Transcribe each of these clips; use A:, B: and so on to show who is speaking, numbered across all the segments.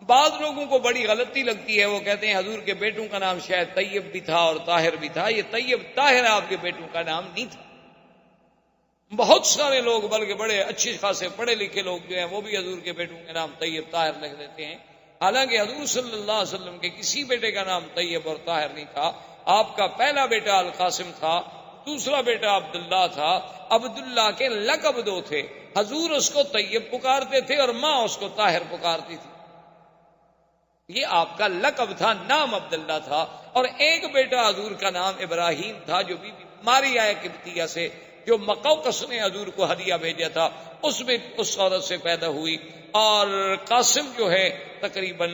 A: بعض لوگوں کو بڑی غلطی لگتی ہے، وہ کہتے ہیں حضور کے بیٹوں کا نام شاید طیب بھی تھا اور طاہر بھی تھا۔ یہ طیب طاہر آپ کے بیٹوں کا نام نہیں تھا۔ بہت سارے لوگ بلکہ بڑے اچھے خاصے پڑھے لکھے لوگ جو ہیں وہ بھی حضور کے بیٹوں کے نام طیب طاہر لکھ دیتے ہیں، حالانکہ حضور صلی اللہ علیہ وسلم کے کسی بیٹے کا نام طیب اور طاہر نہیں تھا۔ آپ کا پہلا بیٹا القاسم تھا، دوسرا بیٹا عبداللہ تھا۔ عبداللہ کے لقب دو تھے، حضور اس کو طیب پکارتے تھے اور ماں اس کو طاہر پکارتی تھی۔ یہ آپ کا لقب تھا، نام عبداللہ تھا۔ اور ایک بیٹا حضور کا نام ابراہیم تھا، جو بی بی ماریا قبطیہ سے، جو مقوقس نے حضور کو ہدیہ بھیجا تھا، اس میں اس عورت سے پیدا ہوئی۔ اور قاسم جو ہے تقریباً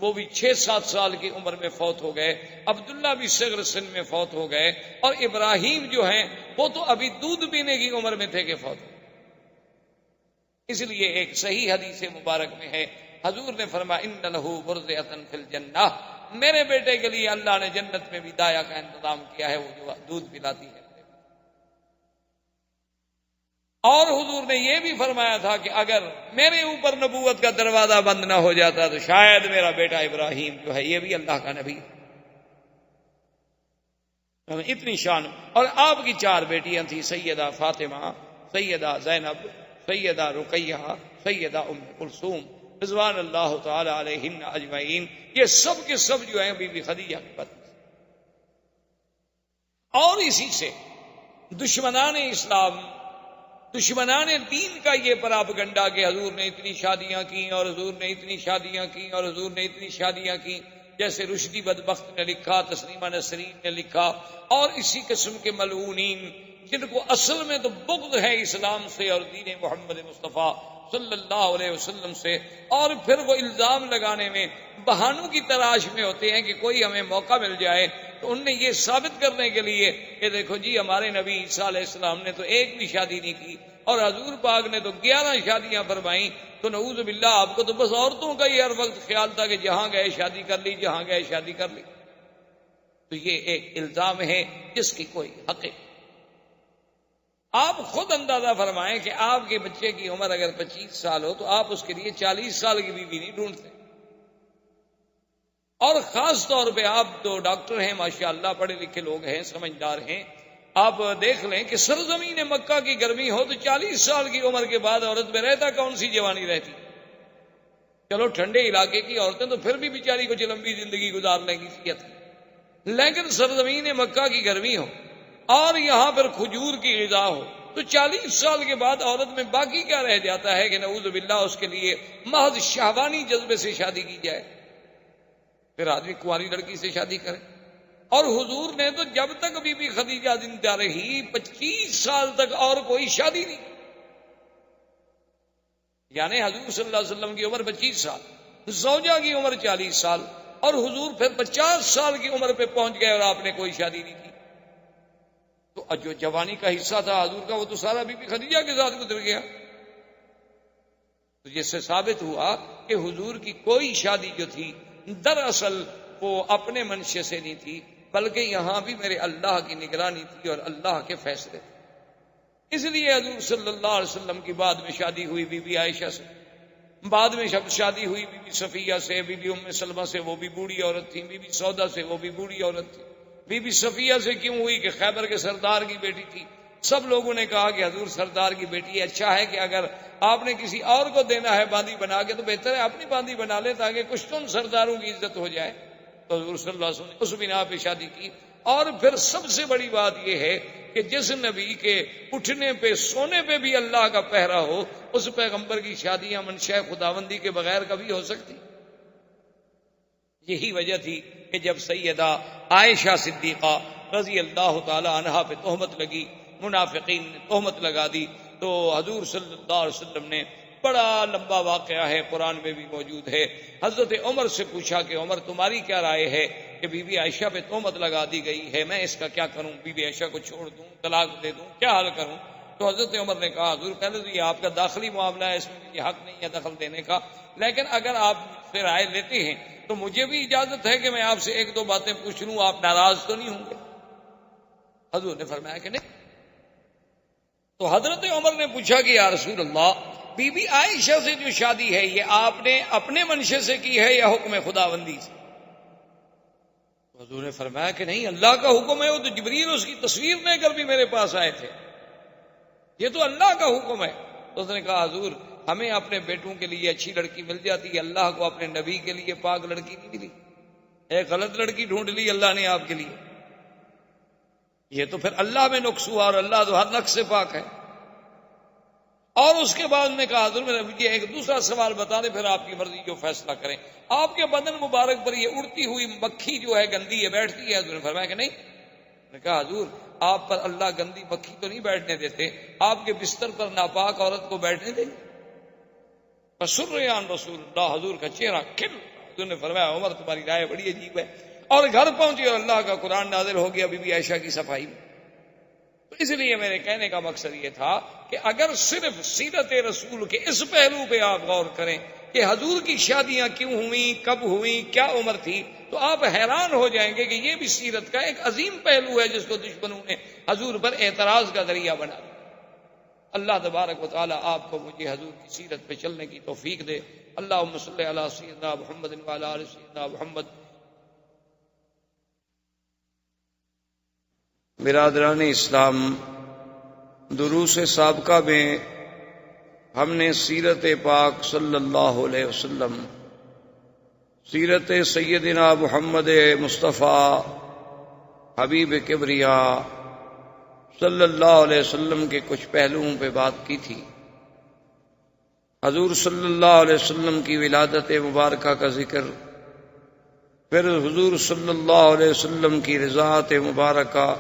A: وہ بھی 6-7 سال کی عمر میں فوت ہو گئے، عبداللہ بھی صغر سن میں فوت ہو گئے، اور ابراہیم جو ہیں وہ تو ابھی دودھ پینے کی عمر میں تھے کہ فوت ہو۔ اس لیے ایک صحیح حدیث مبارک میں ہے، حضور نے فرمایا ان لہ برزۃ فی الجنہ، میرے بیٹے کے لیے اللہ نے جنت میں بھی دایا کا انتظام کیا ہے، وہ جو دودھ پلاتی ہے۔ اور حضور نے یہ بھی فرمایا تھا کہ اگر میرے اوپر نبوت کا دروازہ بند نہ ہو جاتا تو شاید میرا بیٹا ابراہیم جو ہے یہ بھی اللہ کا نبی ہے۔ اتنی شان۔ اور آپ کی 4 بیٹیاں تھیں، سیدہ فاطمہ، سیدہ زینب، سیدہ رقیہ، سیدہ ام کلثوم رضوان اللہ تعالی علیہن اجمعین۔ یہ سب کے سب جو ہیں بی بی خدیجہ کی پتنی۔ اور اسی سے دشمنان اسلام، دشمنان دین کا یہ پراپگنڈا کہ حضور نے اتنی شادیاں کی اور حضور نے اتنی شادیاں کی اور حضور نے اتنی شادیاں کی، جیسے رشدی بدبخت نے لکھا، تسلیمہ نسرین نے لکھا، اور اسی قسم کے ملعونین جن کو اصل میں تو بغض ہے اسلام سے اور دین محمد مصطفیٰ صلی اللہ علیہ وسلم سے، اور پھر وہ الزام لگانے میں بہانوں کی تلاش میں ہوتے ہیں کہ کوئی ہمیں موقع مل جائے تو ان نے یہ ثابت کرنے کے لیے کہ دیکھو جی ہمارے نبی عیسیٰ علیہ السلام نے تو ایک بھی شادی نہیں کی اور حضور پاک نے تو 11 شادیاں فرمائیں، تو نعوذ باللہ آپ کو تو بس عورتوں کا ہی ہر وقت خیال تھا کہ جہاں گئے شادی کر لی، جہاں گئے شادی کر لی۔ تو یہ ایک الزام ہے جس کی کوئی حقیقت۔ آپ خود اندازہ فرمائیں کہ آپ کے بچے کی عمر اگر 25 سال ہو تو آپ اس کے لیے 40 سال کی بیوی نہیں ڈھونڈتے۔ اور خاص طور پہ آپ تو ڈاکٹر ہیں ماشاءاللہ، پڑھے لکھے لوگ ہیں، سمجھدار ہیں، آپ دیکھ لیں کہ سرزمین مکہ کی گرمی ہو تو 40 سال کی عمر کے بعد عورت میں رہتا کون سی جوانی رہتی؟ چلو ٹھنڈے علاقے کی عورتیں تو پھر بھی بیچاری کچھ لمبی زندگی گزار لیں گی صحت کی، لیکن سرزمین مکہ کی گرمی ہو اور یہاں پر کھجور کی غذا ہو تو 40 سال کے بعد عورت میں باقی کیا رہ جاتا ہے کہ نعوذ باللہ اس کے لیے محض شہوانی جذبے سے شادی کی جائے، پھر آدمی کنواری لڑکی سے شادی کرے۔ اور حضور نے تو جب تک بی بی خدیجہ زندہ رہی 25 سال تک اور کوئی شادی نہیں، یعنی حضور صلی اللہ علیہ وسلم کی عمر 25 سال، زوجہ کی عمر 40 سال، اور حضور پھر 50 سال کی عمر پہ پہنچ گئے اور آپ نے کوئی شادی نہیں کی۔ تو جو جوانی کا حصہ تھا حضور کا وہ تو سارا بی بی خدیجہ کے ساتھ گزر گیا۔ تو جس سے ثابت ہوا کہ حضور کی کوئی شادی جو تھی دراصل وہ اپنے منشے سے نہیں تھی، بلکہ یہاں بھی میرے اللہ کی نگرانی تھی اور اللہ کے فیصلے تھے۔ اس لیے حضور صلی اللہ علیہ وسلم کی بعد میں شادی ہوئی بی بی عائشہ سے، بعد میں شادی ہوئی بی بی صفیہ سے، بی بی ام سلمہ سے، وہ بھی بوڑھی عورت تھی، بی بی سودا سے، وہ بھی بوڑھی عورت تھی۔ بی بی صفیہ سے کیوں ہوئی کہ خیبر کے سردار کی بیٹی تھی۔ سب لوگوں نے کہا کہ حضور سردار کی بیٹی ہے، اچھا ہے کہ اگر آپ نے کسی اور کو دینا ہے باندی بنا کے تو بہتر ہے اپنی باندی بنا لے تاکہ کچھ تو ان سرداروں کی عزت ہو جائے۔ تو حضور صلی اللہ علیہ وسلم نے اس بنا پہ شادی کی۔ اور پھر سب سے بڑی بات یہ ہے کہ جس نبی کے اٹھنے پہ سونے پہ بھی اللہ کا پہرا ہو، اس پیغمبر کی شادیاں منشاء خداوندی کے بغیر کبھی ہو سکتی؟ یہی وجہ تھی کہ جب سیدہ عائشہ صدیقہ رضی اللہ تعالی عنہا پہ تہمت لگی، منافقین نے تہمت لگا دی، تو حضور صلی اللہ علیہ وسلم نے بڑا لمبا واقعہ ہے، قرآن میں بھی موجود ہے، حضرت عمر سے پوچھا کہ عمر تمہاری کیا رائے ہے کہ بی بی عائشہ پہ تہمت لگا دی گئی ہے، میں اس کا کیا کروں؟ بی بی عائشہ کو چھوڑ دوں، طلاق دے دوں، کیا حل کروں؟ تو حضرت عمر نے کہا حضور پہلے تو یہ آپ کا داخلی معاملہ ہے، اس میں مجھے حق نہیں ہے دخل دینے کا، لیکن اگر آپ سے رائے لیتے ہیں تو مجھے بھی اجازت ہے کہ میں آپ سے 1-2 باتیں پوچھ لوں، آپ ناراض تو نہیں ہوں گے؟ حضور نے فرمایا کہ نہیں۔ تو حضرت عمر نے پوچھا کہ یا رسول اللہ بی بی عائشہ سے جو شادی ہے یہ آپ نے اپنے منشے سے کی ہے یا حکم خداوندی سے؟ حضور نے فرمایا کہ نہیں، اللہ کا حکم ہے، وہ تو جبریل اس کی تصویر لے کر بھی میرے پاس آئے تھے، یہ تو اللہ کا حکم ہے۔ تو اس نے کہا حضور ہمیں اپنے بیٹوں کے لیے اچھی لڑکی مل جاتی ہے، اللہ کو اپنے نبی کے لیے پاک لڑکی نہیں ملی، ایک غلط لڑکی ڈھونڈ لی اللہ نے آپ کے لیے، یہ تو پھر اللہ میں نقص ہوا، اور اللہ تو ہر نقص سے پاک ہے۔ اور اس کے بعد نے کہا حضور میرا مجھے ایک دوسرا سوال بتا دیں، پھر آپ کی مرضی جو فیصلہ کریں، آپ کے بدن مبارک پر یہ اڑتی ہوئی مکھی جو ہے گندی ہے بیٹھتی ہے؟ حضور نے فرمایا کہ نہیں۔ نے کہا حضور آپ پر اللہ گندی مکھی تو نہیں بیٹھنے دیتے، آپ کے بستر پر ناپاک عورت کو بیٹھنے دیں؟ فسریان رسول اللہ، حضور کا چہرہ کھل۔ حضور نے فرمایا عمر تمہاری رائے بڑی عجیب ہے، اور گھر پہنچی اور اللہ کا قرآن نازل ہو گیا بی بی عائشہ کی صفائی میں۔ تو اس لیے میرے کہنے کا مقصد یہ تھا کہ اگر صرف سیرت رسول کے اس پہلو پہ آپ غور کریں کہ حضور کی شادیاں کیوں ہوئیں، کب ہوئیں، کیا عمر تھی، تو آپ حیران ہو جائیں گے کہ یہ بھی سیرت کا ایک عظیم پہلو ہے جس کو دشمنوں نے حضور پر اعتراض کا ذریعہ بنا دیا۔ اللہ تبارک و تعالی آپ کو مجھے حضور کی سیرت پہ چلنے کی توفیق دے۔ اللہم صلی علی سیدنا محمد وعلی آل سیدنا محمد۔ برادران اسلام، دروس سابقہ میں ہم نے سیرت پاک صلی اللہ علیہ وسلم، سیرت سیدنا محمد مصطفیٰ حبیب کبریا صلی اللہ علیہ وسلم کے کچھ پہلوؤں پہ بات کی تھی۔ حضور صلی اللہ علیہ وسلم کی ولادت مبارکہ کا ذکر، پھر حضور صلی اللہ علیہ وسلم کی رضاعت مبارکہ،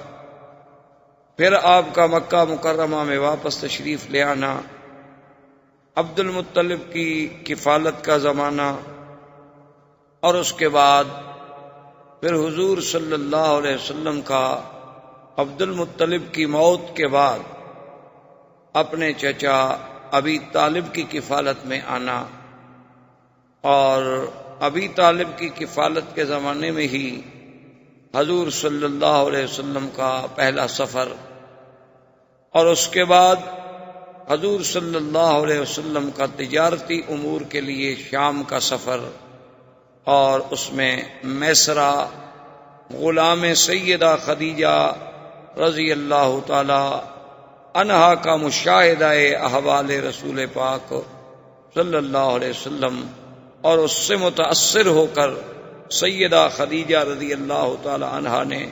A: پھر آپ کا مکہ مکرمہ میں واپس تشریف لے آنا، عبد المطلب کی کفالت کا زمانہ، اور اس کے بعد پھر حضور صلی اللہ علیہ وسلم کا عبد المطلب کی موت کے بعد اپنے چچا ابی طالب کی کفالت میں آنا، اور ابی طالب کی کفالت کے زمانے میں ہی حضور صلی اللہ علیہ وسلم کا پہلا سفر، اور اس کے بعد حضور صلی اللہ علیہ وسلم کا تجارتی امور کے لیے شام کا سفر، اور اس میں میسرہ غلام سیدہ خدیجہ رضی اللہ تعالی عنہا کا مشاہدہ احوال رسول پاک صلی اللہ علیہ وسلم، اور اس سے متاثر ہو کر سیدہ خدیجہ رضی اللہ تعالی عنہا نے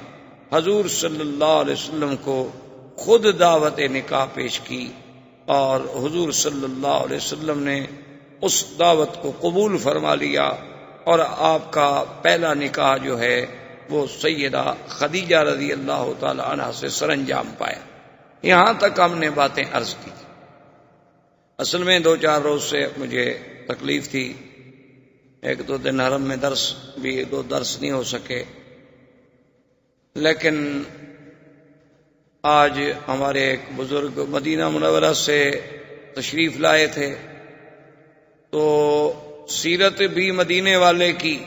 A: حضور صلی اللہ علیہ وسلم کو خود دعوت نکاح پیش کی، اور حضور صلی اللہ علیہ وسلم نے اس دعوت کو قبول فرما لیا، اور آپ کا پہلا نکاح جو ہے وہ سیدہ خدیجہ رضی اللہ تعالی عنہ سے سر انجام پایا۔ یہاں تک ہم نے باتیں عرض کی تھی۔ اصل میں 2-4 روز سے مجھے تکلیف تھی، 1-2 دن حرم میں درس بھی 1-2 درس نہیں ہو سکے، لیکن آج ہمارے ایک بزرگ مدینہ منورہ سے تشریف لائے تھے، تو سیرت بھی مدینے والے کی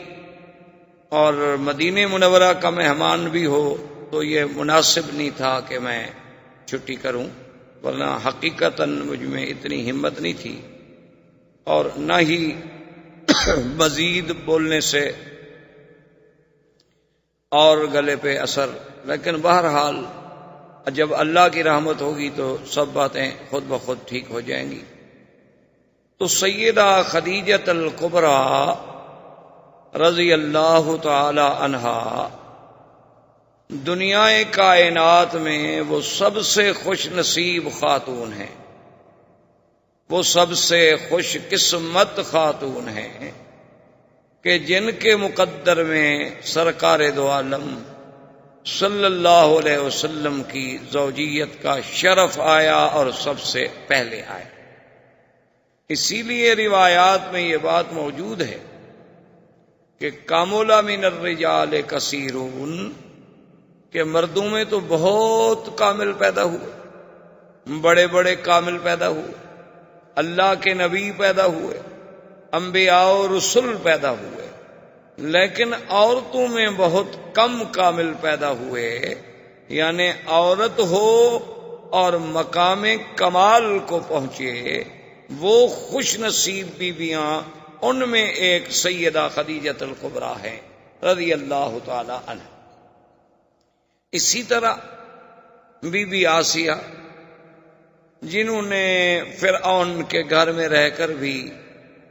A: اور مدینہ منورہ کا مہمان بھی ہو تو یہ مناسب نہیں تھا کہ میں چھٹی کروں، ورنہ حقیقتاً مجھ میں اتنی ہمت نہیں تھی، اور نہ ہی مزید بولنے سے اور گلے پہ اثر، لیکن بہرحال جب اللہ کی رحمت ہوگی تو سب باتیں خود بخود ٹھیک ہو جائیں گی۔ تو سیدہ خدیجہ الکبریٰ رضی اللہ تعالی عنہا دنیا کائنات میں وہ سب سے خوش نصیب خاتون ہیں، وہ سب سے خوش قسمت خاتون ہیں کہ جن کے مقدر میں سرکار دو عالم صلی اللہ علیہ وسلم کی زوجیت کا شرف آیا اور سب سے پہلے آیا۔ اسی لیے روایات میں یہ بات موجود ہے کہ کامل من الرجال کثیرون، کہ مردوں میں تو بہت کامل پیدا ہوئے، بڑے بڑے کامل پیدا ہوئے، اللہ کے نبی پیدا ہوئے، انبیاء و رسل پیدا ہوئے، لیکن عورتوں میں بہت کم کامل پیدا ہوئے، یعنی عورت ہو اور مقام کمال کو پہنچے، وہ خوش نصیب بیویاں ان میں ایک سیدہ خدیجہ الکبریٰ ہے رضی اللہ تعالی عنہ۔ اسی طرح بی بی آسیہ، جنہوں نے فرعون کے گھر میں رہ کر بھی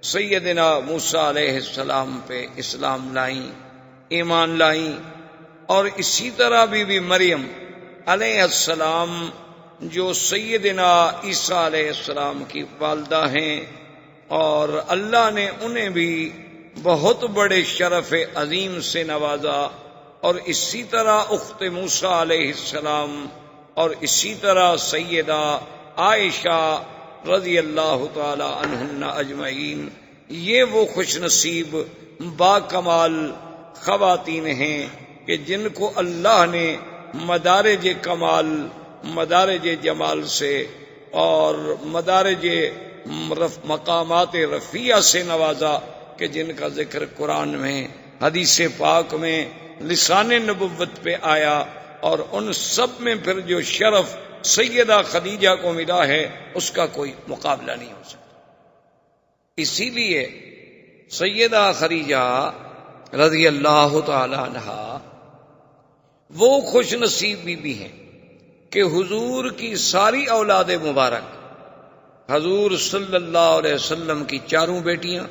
A: سیدنا موسیٰ علیہ السلام پہ اسلام لائیں، ایمان لائیں، اور اسی طرح بی بی مریم علیہ السلام جو سیدنا عیسیٰ علیہ السلام کی والدہ ہیں، اور اللہ نے انہیں بھی بہت بڑے شرف عظیم سے نوازا، اور اسی طرح اخت موسیٰ علیہ السلام، اور اسی طرح سیدہ عائشہ رضی اللہ تعالی عنہن اجمعین، یہ وہ خوش نصیب با کمال خواتین ہیں کہ جن کو اللہ نے مدارج کمال، مدارج جمال سے اور مدارج مقامات رفیع سے نوازا، کہ جن کا ذکر قرآن میں، حدیث پاک میں، لسان نبوت پہ آیا، اور ان سب میں پھر جو شرف سیدہ خدیجہ کو ملا ہے اس کا کوئی مقابلہ نہیں ہو سکتا۔ اسی لیے سیدہ خدیجہ رضی اللہ تعالی عنہا وہ خوش نصیب بیوی ہیں کہ حضور کی ساری اولاد مبارک، حضور صلی اللہ علیہ وسلم کی چاروں بیٹیاں،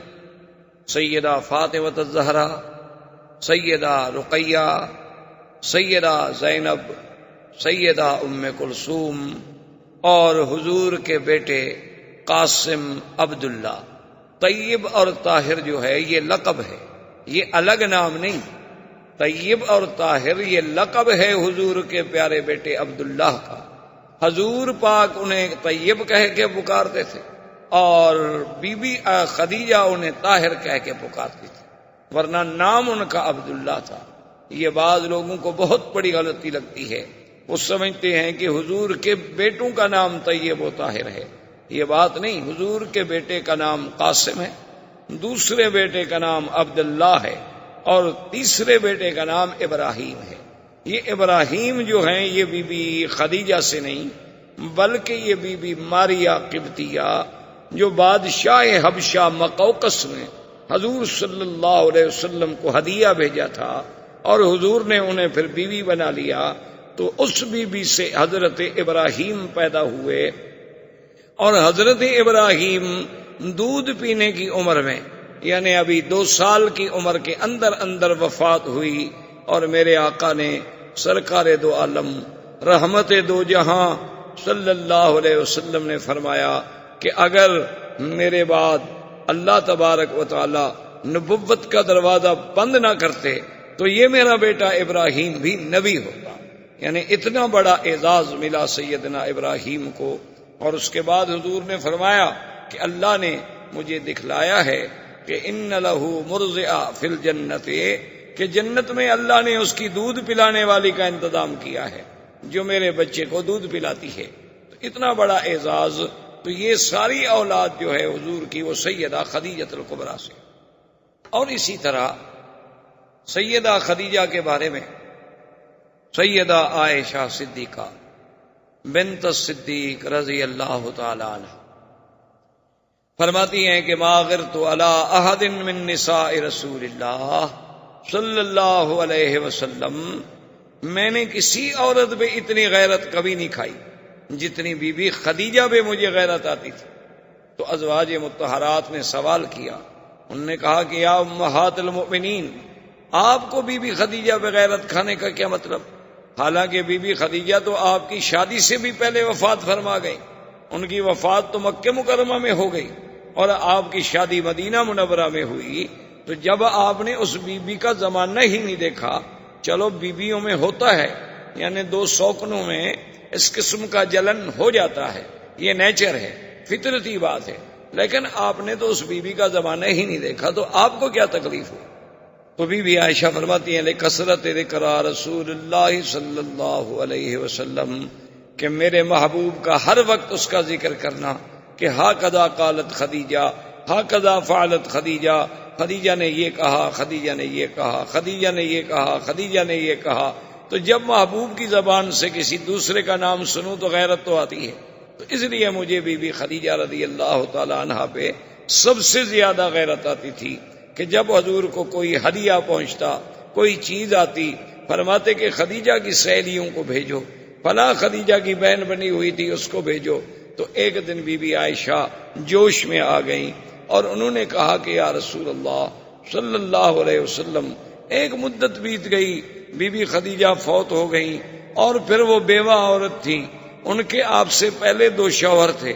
A: سیدہ فاطمہ الزہرا، سیدہ رقیہ، سیدہ زینب، سیدہ ام کلثوم، اور حضور کے بیٹے قاسم، عبداللہ، طیب اور طاہر جو ہے یہ لقب ہے، یہ الگ نام نہیں۔ طیب اور طاہر یہ لقب ہے حضور کے پیارے بیٹے عبداللہ کا۔ حضور پاک انہیں طیب کہہ کے پکارتے تھے، اور بی بی خدیجہ انہیں طاہر کہہ کے پکارتی تھی، ورنہ نام ان کا عبداللہ تھا۔ یہ بعض لوگوں کو بہت بڑی غلطی لگتی ہے، وہ سمجھتے ہیں کہ حضور کے بیٹوں کا نام طیب و طاہر ہے۔ یہ بات نہیں، حضور کے بیٹے کا نام قاسم ہے، دوسرے بیٹے کا نام عبداللہ ہے، اور تیسرے بیٹے کا نام ابراہیم ہے۔ یہ ابراہیم جو ہیں یہ بی بی خدیجہ سے نہیں، بلکہ یہ بی بی ماریہ قبطیہ جو بادشاہ حبشہ مقوقس نے حضور صلی اللہ علیہ وسلم کو ہدیہ بھیجا تھا، اور حضور نے انہیں پھر بیوی بنا لیا، تو اس بیوی سے حضرت ابراہیم پیدا ہوئے، اور حضرت ابراہیم دودھ پینے کی عمر میں، یعنی ابھی 2 سال کی عمر کے اندر اندر وفات ہوئی، اور میرے آقا نے سرکار دو عالم رحمت دو جہاں صلی اللہ علیہ وسلم نے فرمایا کہ اگر میرے بعد اللہ تبارک و تعالی نبوت کا دروازہ بند نہ کرتے تو یہ میرا بیٹا ابراہیم بھی نبی ہوتا۔ یعنی اتنا بڑا اعزاز ملا سیدنا ابراہیم کو۔ اور اس کے بعد حضور نے فرمایا کہ اللہ نے مجھے دکھلایا ہے کہ ان لہو مرضعہ فی الجنت، کہ جنت میں اللہ نے اس کی دودھ پلانے والی کا انتظام کیا ہے جو میرے بچے کو دودھ پلاتی ہے۔ تو اتنا بڑا اعزاز، تو یہ ساری اولاد جو ہے حضور کی وہ سیدہ خدیجہ الکبریٰ سے۔ اور اسی طرح سیدہ خدیجہ کے بارے میں سیدہ عائشہ صدیقہ بنت الصدیق رضی اللہ تعالی عنہ فرماتی ہیں کہ ما غرت علی احد من نساء رسول اللہ صلی اللہ علیہ وسلم، میں نے کسی عورت پہ اتنی غیرت کبھی نہیں کھائی جتنی بی بی خدیجہ پہ مجھے غیرت آتی تھی۔ تو ازواج مطہرات نے سوال کیا، انہوں نے کہا کہ یا امہات المؤمنین، آپ کو بی بی خدیجہ پہ غیرت کھانے کا کیا مطلب؟ حالانکہ بی بی خدیجہ تو آپ کی شادی سے بھی پہلے وفات فرما گئی، ان کی وفات تو مکہ مکرمہ میں ہو گئی، اور آپ کی شادی مدینہ منورہ میں ہوئی۔ تو جب آپ نے اس بی بی کا زمانہ ہی نہیں دیکھا، چلو بیویوں میں ہوتا ہے، یعنی 2 شوقنوں میں اس قسم کا جلن ہو جاتا ہے، یہ نیچر ہے، فطرتی بات ہے، لیکن آپ نے تو اس بی بی کا زمانہ ہی نہیں دیکھا، تو آپ کو کیا تکلیف ہو؟ تو بی بی عائشہ فرماتی ہیں لکثرت ذکر رسول اللہ صلی اللہ علیہ وسلم، کہ میرے محبوب کا ہر وقت اس کا ذکر کرنا کہ ہاکذا قالت خدیجہ، ہاکذا فعلت خدیجہ، خدیجہ نے یہ کہا، خدیجہ نے یہ کہا، خدیجہ نے یہ کہا، خدیجہ نے یہ کہا۔ تو جب محبوب کی زبان سے کسی دوسرے کا نام سنوں تو غیرت تو آتی ہے۔ تو اس لیے مجھے بی بی خدیجہ رضی اللہ تعالی عنہا پہ سب سے زیادہ غیرت آتی تھی کہ جب حضور کو کوئی ہدیہ پہنچتا، کوئی چیز آتی، فرماتے کہ خدیجہ کی سہیلیوں کو بھیجو، فلاں خدیجہ کی بہن بنی ہوئی تھی اس کو بھیجو۔ تو ایک دن بی بی عائشہ جوش میں آ گئیں اور انہوں نے کہا کہ یا رسول اللہ صلی اللہ علیہ وسلم، ایک مدت بیت گئی، بی بی خدیجہ فوت ہو گئیں اور پھر وہ بیوہ عورت تھی، ان کے آپ سے پہلے 2 شوہر تھے،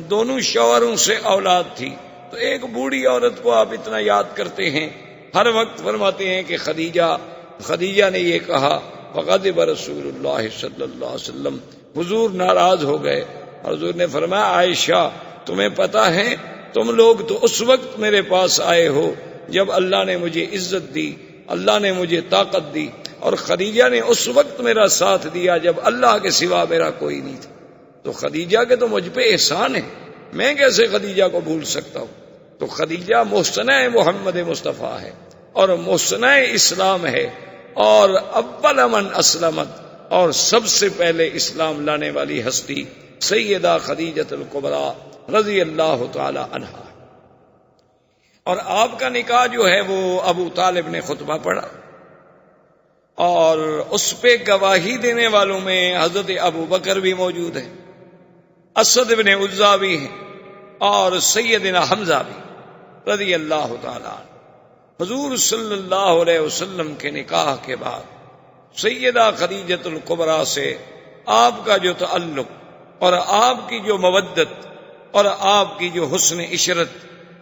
A: دونوں شوہروں سے اولاد تھی، تو ایک بوڑھی عورت کو آپ اتنا یاد کرتے ہیں، ہر وقت فرماتے ہیں کہ خدیجہ نے یہ کہا، فغضب رسول اللہ صلی اللہ علیہ وسلم، حضور ناراض ہو گئے۔ حضور نے فرمایا عائشہ تمہیں پتا ہے تم لوگ تو اس وقت میرے پاس آئے ہو جب اللہ نے مجھے عزت دی، اللہ نے مجھے طاقت دی، اور خدیجہ نے اس وقت میرا ساتھ دیا جب اللہ کے سوا میرا کوئی نہیں تھا، تو خدیجہ کے تو مجھ پہ احسان ہے، میں کیسے خدیجہ کو بھول سکتا ہوں؟ تو خدیجہ محسنہ محمد مصطفیٰ ہے اور محسنہ اسلام ہے، اور اول من اسلمت، اور سب سے پہلے اسلام لانے والی ہستی سیدہ خدیجہ الکبریٰ رضی اللہ تعالی عنہا۔ اور آپ کا نکاح جو ہے وہ ابو طالب نے خطبہ پڑھا، اور اس پہ گواہی دینے والوں میں حضرت ابو بکر بھی موجود ہیں، اسد بن عزا بھی ہیں، اور سیدنا حمزہ بھی رضی اللہ تعالی عنہ۔ حضور صلی اللہ علیہ وسلم کے نکاح کے بعد سیدہ خدیجہ الکبریٰ سے آپ کا جو تعلق اور آپ کی جو مودت اور آپ کی جو حسن عشرت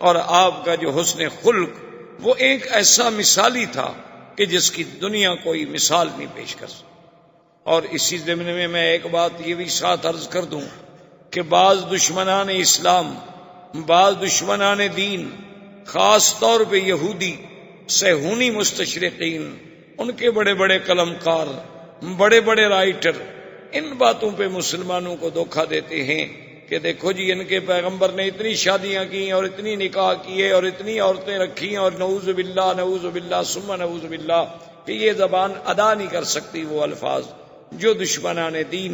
A: اور آپ کا جو حسن خلق، وہ ایک ایسا مثالی تھا کہ جس کی دنیا کوئی مثال نہیں پیش کر سکتی۔ اور اسی ضمن میں ایک بات یہ بھی ساتھ عرض کر دوں کہ بعض دشمنان اسلام، بعض دشمنان دین، خاص طور پہ یہودی صہیونی مستشرقین، ان کے بڑے بڑے قلم کار، بڑے بڑے رائٹر ان باتوں پہ مسلمانوں کو دھوکہ دیتے ہیں کہ دیکھو جی ان کے پیغمبر نے اتنی شادیاں کی اور اتنی نکاح کیے اور اتنی عورتیں رکھی، اور نعوذ باللہ ثم نعوذ باللہ، کہ یہ زبان ادا نہیں کر سکتی وہ الفاظ جو دشمنان دین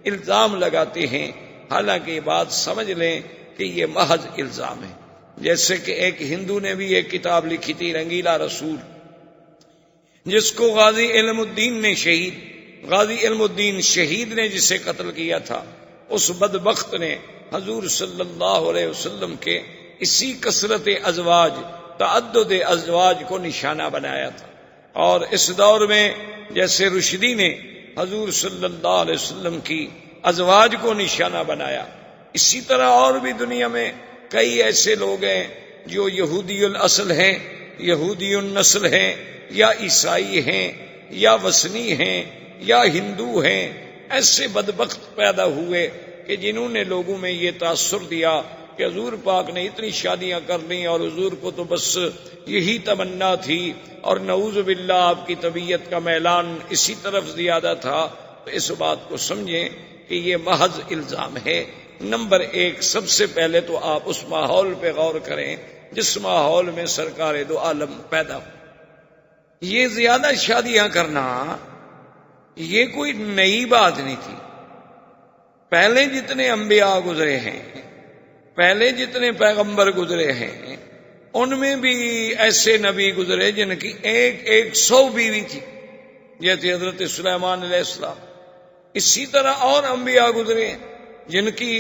A: الزام لگاتے ہیں۔ حالانکہ یہ بات سمجھ لیں کہ یہ محض الزام ہے۔ جیسے کہ ایک ہندو نے بھی ایک کتاب لکھی تھی رنگیلا رسول، جس کو غازی علم الدین شہید نے جسے قتل کیا تھا، اس بدبخت نے حضور صلی اللہ علیہ وسلم کے اسی کثرت ازواج، تعدد ازواج کو نشانہ بنایا تھا۔ اور اس دور میں جیسے رشدی نے حضور صلی اللہ علیہ وسلم کی ازواج کو نشانہ بنایا، اسی طرح اور بھی دنیا میں کئی ایسے لوگ ہیں جو یہودی الاصل ہیں، یہودی النسل ہیں، یا عیسائی ہیں، یا وثنی ہیں، یا ہندو ہیں، ایسے بدبخت پیدا ہوئے کہ جنہوں نے لوگوں میں یہ تاثر دیا کہ حضور پاک نے اتنی شادیاں کر لیں اور حضور کو تو بس یہی تمنا تھی، اور نعوذ باللہ آپ کی طبیعت کا میلان اسی طرف زیادہ تھا۔ تو اس بات کو سمجھیں کہ یہ محض الزام ہے۔ نمبر 1، سب سے پہلے تو آپ اس ماحول پہ غور کریں جس ماحول میں سرکار دو عالم پیدا ہو۔ یہ زیادہ شادیاں کرنا یہ کوئی نئی بات نہیں تھی، پہلے جتنے انبیاء گزرے ہیں، پہلے جتنے پیغمبر گزرے ہیں، ان میں بھی ایسے نبی گزرے جن کی 100 بیوی تھی، جیسے حضرت سلیمان علیہ السلام۔ اسی طرح اور انبیاء گزرے جن کی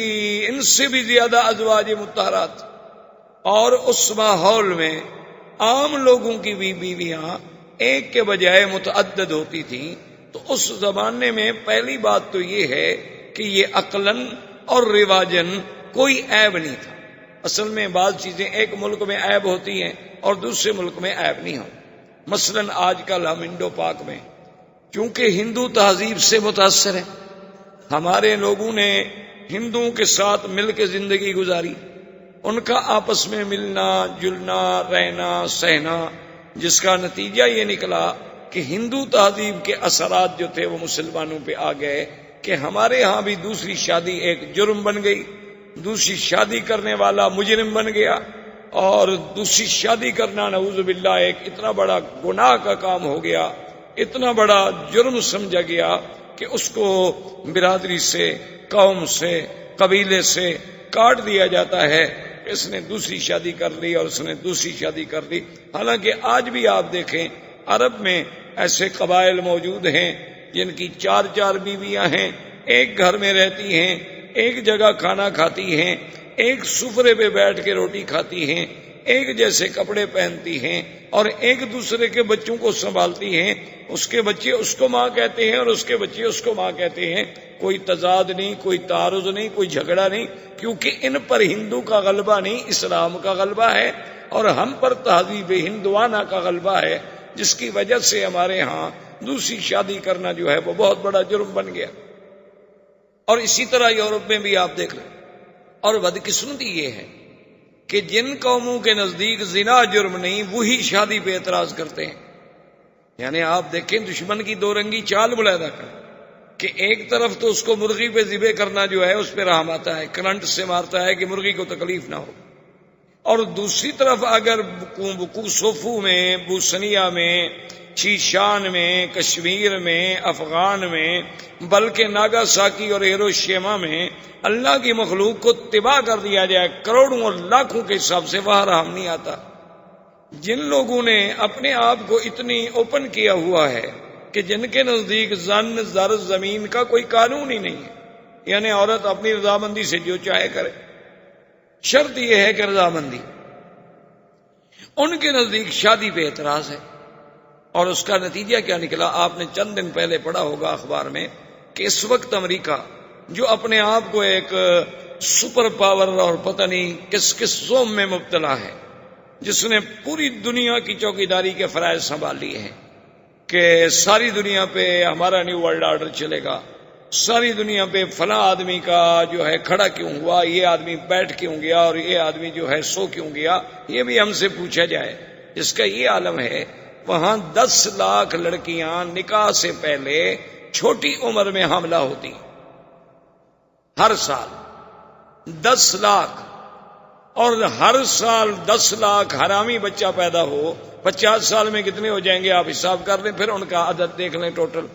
A: ان سے بھی زیادہ ازواج مطہرات، اور اس ماحول میں عام لوگوں کی بھی بیویاں ایک کے بجائے متعدد ہوتی تھیں۔ تو اس زمانے میں پہلی بات تو یہ ہے کہ یہ عقلاً اور رواجاً کوئی عیب نہیں تھا۔ اصل میں بعض چیزیں ایک ملک میں عیب ہوتی ہیں اور دوسرے ملک میں عیب نہیں ہوتی۔ مثلاً آج کل ہم انڈو پاک میں چونکہ ہندو تہذیب سے متاثر ہیں، ہمارے لوگوں نے ہندوؤں کے ساتھ مل کے زندگی گزاری، ان کا آپس میں ملنا جلنا رہنا سہنا، جس کا نتیجہ یہ نکلا کہ ہندو تہذیب کے اثرات جو تھے وہ مسلمانوں پہ آ گئے کہ ہمارے ہاں بھی دوسری شادی ایک جرم بن گئی، دوسری شادی کرنے والا مجرم بن گیا، اور دوسری شادی کرنا نعوذ باللہ ایک اتنا بڑا گناہ کا کام ہو گیا، اتنا بڑا جرم سمجھا گیا کہ اس کو برادری سے، قوم سے، قبیلے سے کاٹ دیا جاتا ہے، اس نے دوسری شادی کر لی اور اس نے دوسری شادی کر لی۔ حالانکہ آج بھی آپ دیکھیں عرب میں ایسے قبائل موجود ہیں جن کی 4 بیویاں ہیں، ایک گھر میں رہتی ہیں، ایک جگہ کھانا کھاتی ہیں، ایک سفرے پہ بیٹھ کے روٹی کھاتی ہیں، ایک جیسے کپڑے پہنتی ہیں اور ایک دوسرے کے بچوں کو سنبھالتی ہیں۔ اس کے بچے اس کو ماں کہتے ہیں اور اس کے بچے اس کو ماں کہتے ہیں۔ کوئی تضاد نہیں، کوئی تعارض نہیں، کوئی جھگڑا نہیں، کیونکہ ان پر ہندو کا غلبہ نہیں، اسلام کا غلبہ ہے، اور ہم پر تہذیب ہندوانہ کا غلبہ ہے، جس کی وجہ سے ہمارے ہاں دوسری شادی کرنا جو ہے وہ بہت بڑا جرم بن گیا۔ اور اسی طرح یورپ میں بھی آپ دیکھ لیں۔ اور بدقسمتی یہ ہے کہ جن قوموں کے نزدیک زنا جرم نہیں، وہی شادی پہ اعتراض کرتے ہیں۔ یعنی آپ دیکھیں دشمن کی دو رنگی چال ملاحظہ کریں کہ ایک طرف تو اس کو مرغی پہ ذبح کرنا جو ہے اس پہ رحم آتا ہے، کرنٹ سے مارتا ہے کہ مرغی کو تکلیف نہ ہو، اور دوسری طرف اگر کوسوفو میں، بوسنیا میں، چیشان میں، کشمیر میں، افغان میں، بلکہ ناگاساکی اور ہیروشیما میں اللہ کی مخلوق کو تباہ کر دیا جائے کروڑوں اور لاکھوں کے حساب سے، وہاں رحم نہیں آتا۔ جن لوگوں نے اپنے آپ کو اتنی اوپن کیا ہوا ہے کہ جن کے نزدیک زن، زر، زمین کا کوئی قانون ہی نہیں ہے، یعنی عورت اپنی رضامندی سے جو چاہے کرے، شرط یہ ہے کہ رضامندی، ان کے نزدیک شادی پہ اعتراض ہے۔ اور اس کا نتیجہ کیا نکلا؟ آپ نے چند دن پہلے پڑھا ہوگا اخبار میں کہ اس وقت امریکہ جو اپنے آپ کو ایک سپر پاور اور پتہ نہیں کس کس زوم میں مبتلا ہے، جس نے پوری دنیا کی چوکیداری کے فرائض سنبھال لیے ہیں کہ ساری دنیا پہ ہمارا نیو ورلڈ آرڈر چلے گا، ساری دنیا پہ فلاں آدمی کا جو ہے کھڑا کیوں ہوا، یہ آدمی بیٹھ کیوں گیا، اور یہ آدمی جو ہے سو کیوں گیا، یہ بھی ہم سے پوچھا جائے۔ جس کا یہ عالم ہے، وہاں 10 لاکھ لڑکیاں نکاح سے پہلے چھوٹی عمر میں حاملہ ہوتی، ہر سال 10 لاکھ، اور ہر سال 10 لاکھ حرامی بچہ پیدا ہو، 50 سال میں کتنے ہو جائیں گے آپ حساب کر لیں، پھر ان کا عدد دیکھ لیں ٹوٹل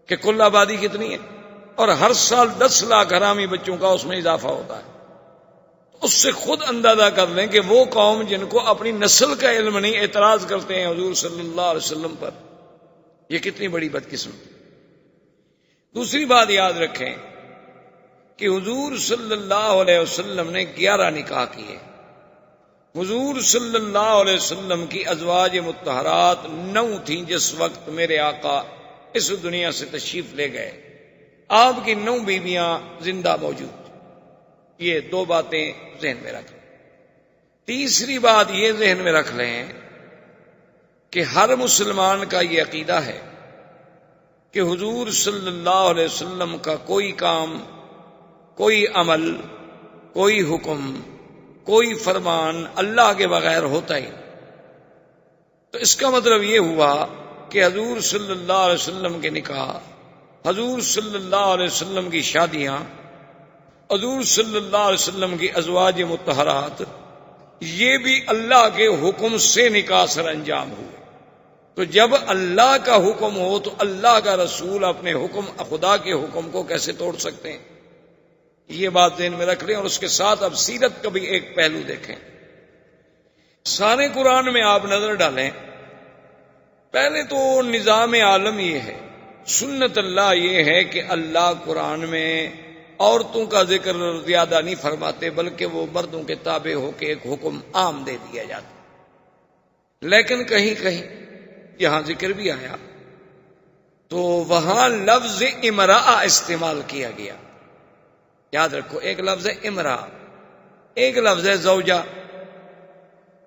A: کہ کل آبادی کتنی ہے، اور ہر سال 10 لاکھ حرامی بچوں کا اس میں اضافہ ہوتا ہے۔ اس سے خود اندازہ کر لیں کہ وہ قوم جن کو اپنی نسل کا علم نہیں، اعتراض کرتے ہیں حضور صلی اللہ علیہ وسلم پر، یہ کتنی بڑی بدقسمتی۔ دوسری بات یاد رکھیں کہ حضور صلی اللہ علیہ وسلم نے 11 نکاح کیے۔ حضور صلی اللہ علیہ وسلم کی ازواج مطہرات 9 تھیں جس وقت میرے آقا اس دنیا سے تشریف لے گئے۔ آپ کی 9 بیویاں زندہ موجود۔ یہ 2 باتیں ذہن میں رکھ لیں۔ تیسری بات یہ ذہن میں رکھ لیں کہ ہر مسلمان کا یہ عقیدہ ہے کہ حضور صلی اللہ علیہ وسلم کا کوئی کام، کوئی عمل، کوئی حکم، کوئی فرمان اللہ کے بغیر ہوتا ہی۔ تو اس کا مطلب یہ ہوا کہ حضور صلی اللہ علیہ وسلم کے نکاح، حضور صلی اللہ علیہ وسلم کی شادیاں، حضور صلی اللہ علیہ وسلم کی ازواج مطہرات، یہ بھی اللہ کے حکم سے نکاح سر انجام ہوئے۔ تو جب اللہ کا حکم ہو تو اللہ کا رسول اپنے حکم، خدا کے حکم کو کیسے توڑ سکتے ہیں؟ یہ بات ذہن میں رکھ لیں۔ اور اس کے ساتھ اب سیرت کا بھی ایک پہلو دیکھیں۔ سارے قرآن میں آپ نظر ڈالیں، پہلے تو نظام عالم یہ ہے، سنت اللہ یہ ہے کہ اللہ قرآن میں عورتوں کا ذکر زیادہ نہیں فرماتے، بلکہ وہ مردوں کے تابع ہو کے ایک حکم عام دے دیا جاتا۔ لیکن کہیں کہیں یہاں ذکر بھی آیا تو وہاں لفظ امرأہ استعمال کیا گیا۔ یاد رکھو، ایک لفظ ہے امرأہ، ایک لفظ ہے زوجہ۔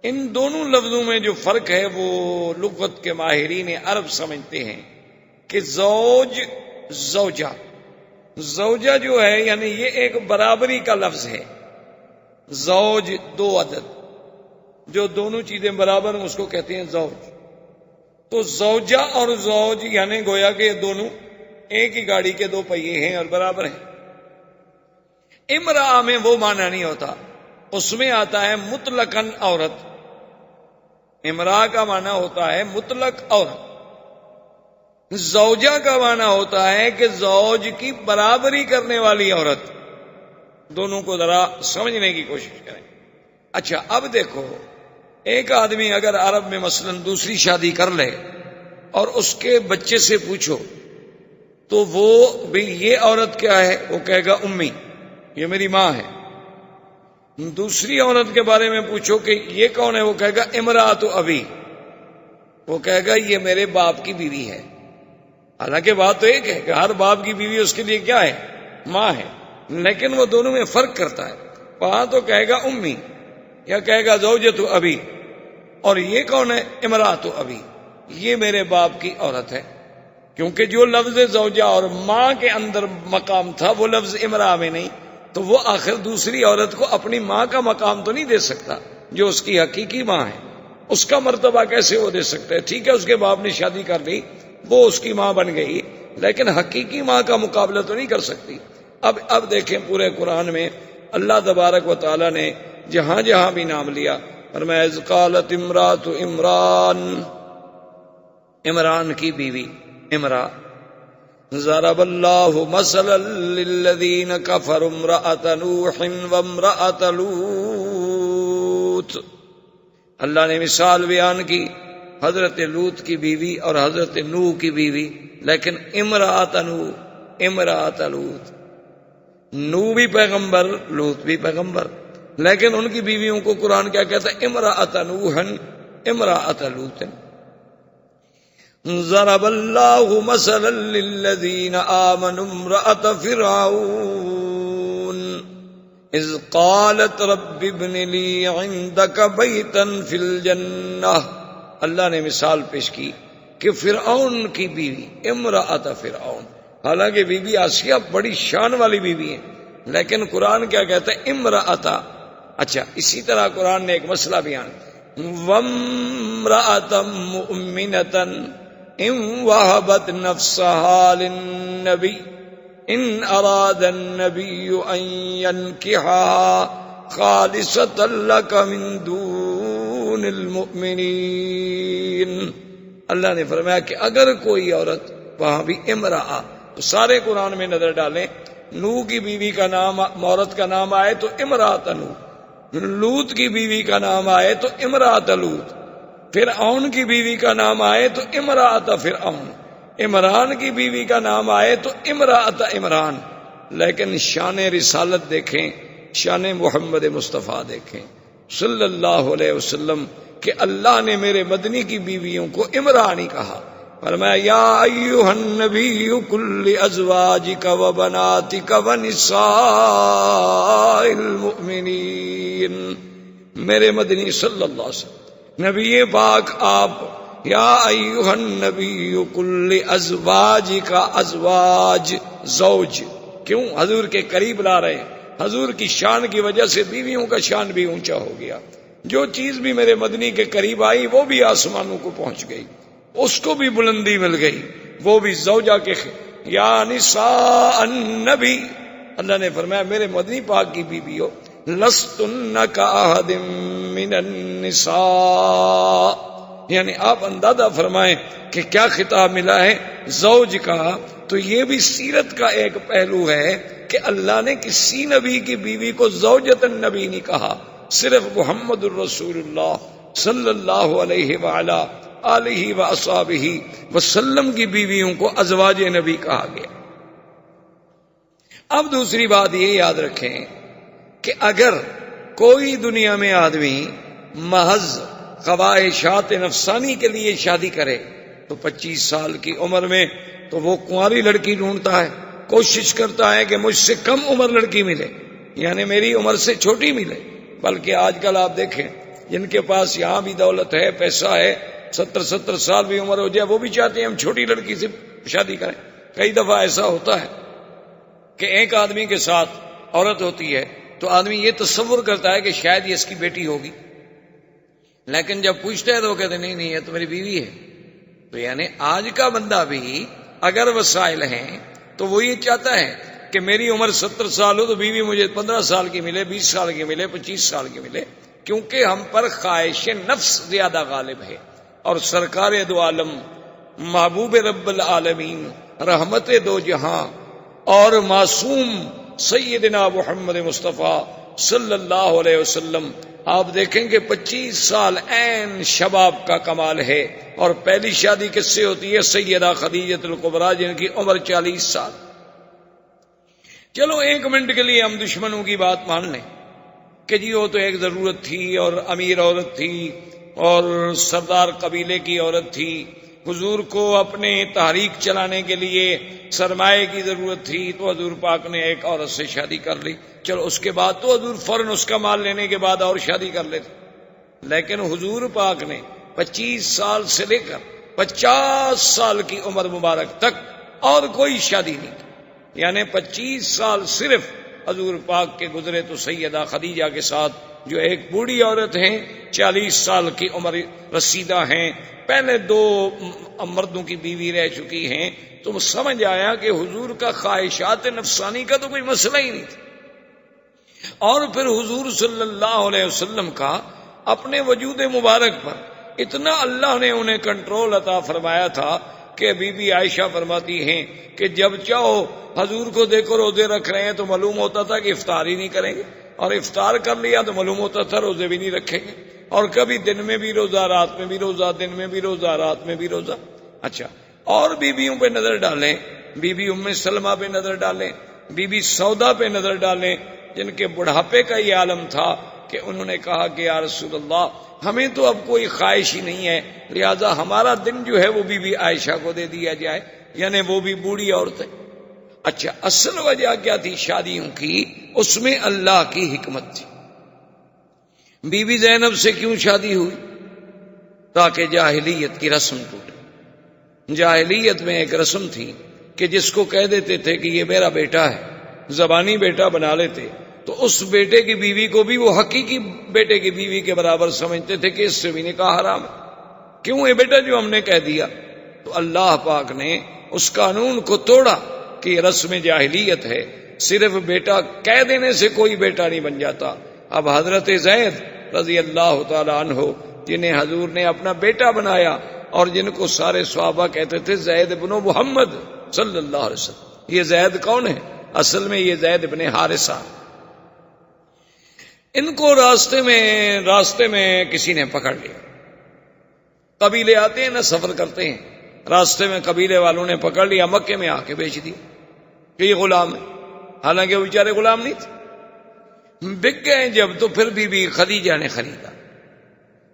A: ان دونوں لفظوں میں جو فرق ہے وہ لغت کے ماہرین عرب سمجھتے ہیں کہ زوج، زوجہ، زوجہ جو ہے یعنی یہ ایک برابری کا لفظ ہے۔ زوج 2 عدد، جو دونوں چیزیں برابر ہیں اس کو کہتے ہیں زوج۔ تو زوجہ اور زوج یعنی گویا کہ یہ دونوں ایک ہی گاڑی کے 2 پہیے ہیں اور برابر ہیں۔ امرأہ میں وہ معنی نہیں ہوتا، اس میں آتا ہے مطلقاً عورت۔ امرأہ کا معنی ہوتا ہے مطلق عورت۔ زوجہ کا معنی ہوتا ہے کہ زوج کی برابری کرنے والی عورت۔ دونوں کو ذرا سمجھنے کی کوشش کریں. اچھا اب دیکھو، ایک آدمی اگر عرب میں مثلا دوسری شادی کر لے اور اس کے بچے سے پوچھو تو وہ بھی یہ عورت کیا ہے، وہ کہے گا امی، یہ میری ماں ہے. دوسری عورت کے بارے میں پوچھو کہ یہ کون ہے، وہ کہے گا امراۃ ابی، وہ کہے گا یہ میرے باپ کی بیوی ہے. حالانکہ بات تو ایک ہے کہ ہر باپ کی بیوی اس کے لیے کیا ہے، ماں ہے، لیکن وہ دونوں میں فرق کرتا ہے. وہاں تو کہے گا امی یا کہے گا زوجۃ ابی، اور یہ کون ہے، امراۃ ابی، یہ میرے باپ کی عورت ہے. کیونکہ جو لفظ زوجہ اور ماں کے اندر مقام تھا وہ لفظ امرا میں نہیں، تو وہ آخر دوسری عورت کو اپنی ماں کا مقام تو نہیں دے سکتا جو اس کی حقیقی ماں ہے. اس کا مرتبہ کیسے وہ دے سکتا ہے؟ ٹھیک ہے اس کے باپ نے شادی کر لی، وہ اس کی ماں بن گئی، لیکن حقیقی ماں کا مقابلہ تو نہیں کر سکتی. اب دیکھیں پورے قرآن میں اللہ تبارک و تعالی نے جہاں جہاں بھی نام لیا، فرمایا اذ قالت امراۃ عمران، عمران کی بیوی امرا. ضرب اللہ مثلا للذین کفروا امرأۃ نوح وامرأۃ لوط، اللہ نے مثال بیان کی حضرت لوط کی بیوی اور حضرت نوح کی بیوی، لیکن امرأۃ نوح، امرأۃ لوط، نوح بھی پیغمبر لوط بھی پیغمبر، لیکن ان کی بیویوں کو قرآن کیا کہتا ہے، امرأۃ نوح امرأۃ لوط. ضرب اللہ مثلا للذین آمنوا امرأۃ فرعون اذ قالت رب ابن لی عندک بیتا فی الجنہ. اللہ نے مثال پیش کی کہ فرعون کی بیوی امرأۃ فرعون، حالانکہ بی بی آسیہ بڑی شان والی بیوی ہے، لیکن قرآن کیا کہتا ہے، امرأۃ. اچھا اسی طرح قرآن نے ایک مسئلہ بیان، وامرأۃ مؤمنۃ ان وهبت نفسها للنبی ان اراد النبی ان ينكحها خالصۃ لک من دون المؤمنین. اللہ نے فرمایا کہ اگر کوئی عورت، وہاں بھی امرأہ، تو سارے قرآن میں نظر ڈالیں، نوح کی بیوی کا نام، عورت کا نام آئے تو امرأۃ نوح، لوط کی بیوی کا نام آئے تو امرأۃ لوط، فرعون کی بیوی کا نام آئے تو امرأۃ فرعون، عمران کی بیوی کا نام آئے تو امرأۃ عمران. لیکن شان رسالت دیکھیں، شان محمد مصطفیٰ دیکھیں صلی اللہ علیہ وسلم، کہ اللہ نے میرے مدنی کی بیویوں کو عمرانی کہا. فرمایا یا ایھا النبی قل لازواجک وبناتک ونساء المؤمنین. میرے مدنی صلی اللہ علیہ وسلم، نبی پاک آپ، یا ایھا النبی قل لازواجک، ازواج زوج، کیوں حضور کے قریب لا رہے ہیں؟ حضور کی شان کی وجہ سے بیویوں کا شان بھی اونچا ہو گیا. جو چیز بھی میرے مدنی کے قریب آئی وہ بھی آسمانوں کو پہنچ گئی، اس کو بھی بلندی مل گئی، وہ بھی زوجہ کے یا نساء النبی. اللہ نے فرمایا میرے مدنی پاک کی بیویوں، لستن کاحد من النساء، یعنی آپ اندازہ فرمائیں کہ کیا خطاب ملا ہے زوج کا. تو یہ بھی سیرت کا ایک پہلو ہے کہ اللہ نے کسی نبی کی بیوی کو زوجۃ النبی نہیں کہا، صرف محمد الرسول اللہ صلی اللہ علیہ وآلہ آلہ وصحبہ وسلم کی بیویوں کو ازواج نبی کہا گیا. اب دوسری بات یہ یاد رکھیں کہ اگر کوئی دنیا میں آدمی محض خواہشات نفسانی کے لیے شادی کرے تو 25 سال کی عمر میں تو وہ کنواری لڑکی ڈھونڈتا ہے، کوشش کرتا ہے کہ مجھ سے کم عمر لڑکی ملے، یعنی میری عمر سے چھوٹی ملے. بلکہ آج کل آپ دیکھیں جن کے پاس یہاں بھی دولت ہے، پیسہ ہے، 70 سال بھی عمر ہو جائے وہ بھی چاہتے ہیں ہم چھوٹی لڑکی سے شادی کریں. کئی دفعہ ایسا ہوتا ہے کہ ایک آدمی کے ساتھ عورت ہوتی ہے تو آدمی یہ تصور کرتا ہے کہ شاید یہ اس کی بیٹی ہوگی، لیکن جب پوچھتا ہے تو وہ کہتے ہیں نہیں نہیں یہ تو میری بیوی ہے. تو یعنی آج کا بندہ بھی اگر وسائل ہیں تو وہ یہ چاہتا ہے کہ میری عمر 70 سال ہو تو بیوی مجھے 15 سال کی ملے، 20 سال کی ملے، 25 سال کی ملے، کیونکہ ہم پر خواہش نفس زیادہ غالب ہے. اور سرکار دو عالم، محبوب رب العالمین، رحمت دو جہاں اور معصوم سیدنا محمد مصطفیٰ صلی اللہ علیہ وسلم، آپ دیکھیں کہ 25 سال عین شباب کا کمال ہے، اور پہلی شادی کس سے ہوتی ہے؟ سیدہ خدیجہ الکبریٰ، جن کی عمر 40 سال۔ چلو 1 منٹ کے لیے ہم دشمنوں کی بات مان لیں کہ جی وہ تو ایک ضرورت تھی، اور امیر عورت تھی، اور سردار قبیلے کی عورت تھی، حضور کو اپنے تحریک چلانے کے لیے سرمایہ کی ضرورت تھی، تو حضور پاک نے ایک عورت سے شادی کر لی۔ چلو اس کے بعد تو حضور فوراً اس کا مال لینے کے بعد اور شادی کر لیتے، لیکن حضور پاک نے 25 سال سے لے کر 50 سال کی عمر مبارک تک اور کوئی شادی نہیں کی، یعنی 25 سال صرف حضور پاک کے گزرے تو سیدہ خدیجہ کے ساتھ، جو ایک بوڑھی عورت ہیں، 40 سال کی عمر رسیدہ ہیں، پہلے 2 مردوں کی بیوی رہ چکی ہیں، تو سمجھ آیا کہ حضور کا خواہشات نفسانی کا تو کوئی مسئلہ ہی نہیں تھا۔ اور پھر حضور صلی اللہ علیہ وسلم کا اپنے وجود مبارک پر اتنا اللہ نے انہیں کنٹرول عطا فرمایا تھا کہ بی بی عائشہ فرماتی ہیں کہ جب چاہو حضور کو دیکھو روزے رکھ رہے ہیں تو معلوم ہوتا تھا کہ افطار ہی نہیں کریں گے، اور افطار کر لیا تو معلوم ہوتا تھا روزے بھی نہیں رکھیں گے، اور کبھی دن میں بھی روزہ، رات میں بھی روزہ، دن میں بھی روزہ، رات میں بھی روزہ۔ اچھا، اور بیویوں پہ نظر ڈالیں، بی بی ام سلمہ پہ نظر ڈالیں، بی بی سودا پہ نظر ڈالیں، جن کے بڑھاپے کا یہ عالم تھا کہ انہوں نے کہا کہ یا رسول اللہ، ہمیں تو اب کوئی خواہش ہی نہیں ہے، لہذا ہمارا دن جو ہے وہ بی بی عائشہ کو دے دیا جائے، یعنی وہ بھی بوڑھی عورت ہے۔ اچھا، اصل وجہ کیا تھی شادیوں کی؟ اس میں اللہ کی حکمت تھی۔ بی بی زینب سے کیوں شادی ہوئی؟ تاکہ جاہلیت کی رسم ٹوٹے۔ جاہلیت میں ایک رسم تھی کہ جس کو کہہ دیتے تھے کہ یہ میرا بیٹا ہے، زبانی بیٹا بنا لیتے، تو اس بیٹے کی بیوی کو بھی وہ حقیقی بیٹے کی بیوی کے برابر سمجھتے تھے کہ اس سے بھی نکاح حرام ہے۔ کیوں؟ یہ بیٹا جو ہم نے کہہ دیا۔ تو اللہ پاک نے اس قانون کو توڑا کہ یہ رسم جاہلیت ہے، صرف بیٹا کہہ دینے سے کوئی بیٹا نہیں بن جاتا۔ اب حضرت زید رضی اللہ تعالی عنہ، جنہیں حضور نے اپنا بیٹا بنایا اور جن کو سارے صحابہ کہتے تھے زید بن محمد صلی اللہ علیہ وسلم، یہ زید کون ہے؟ اصل میں یہ زید بن حارثہ۔ ان کو راستے میں کسی نے پکڑ لیا۔ قبیلے آتے ہیں نا، سفر کرتے ہیں، راستے میں قبیلے والوں نے پکڑ لیا، مکے میں آ کے بیچ دیا کہ یہ غلام ہے، حالانکہ وہ بیچارے غلام نہیں تھے۔ بک گئے جب، تو پھر بی بی خدیجہ نے خریدا،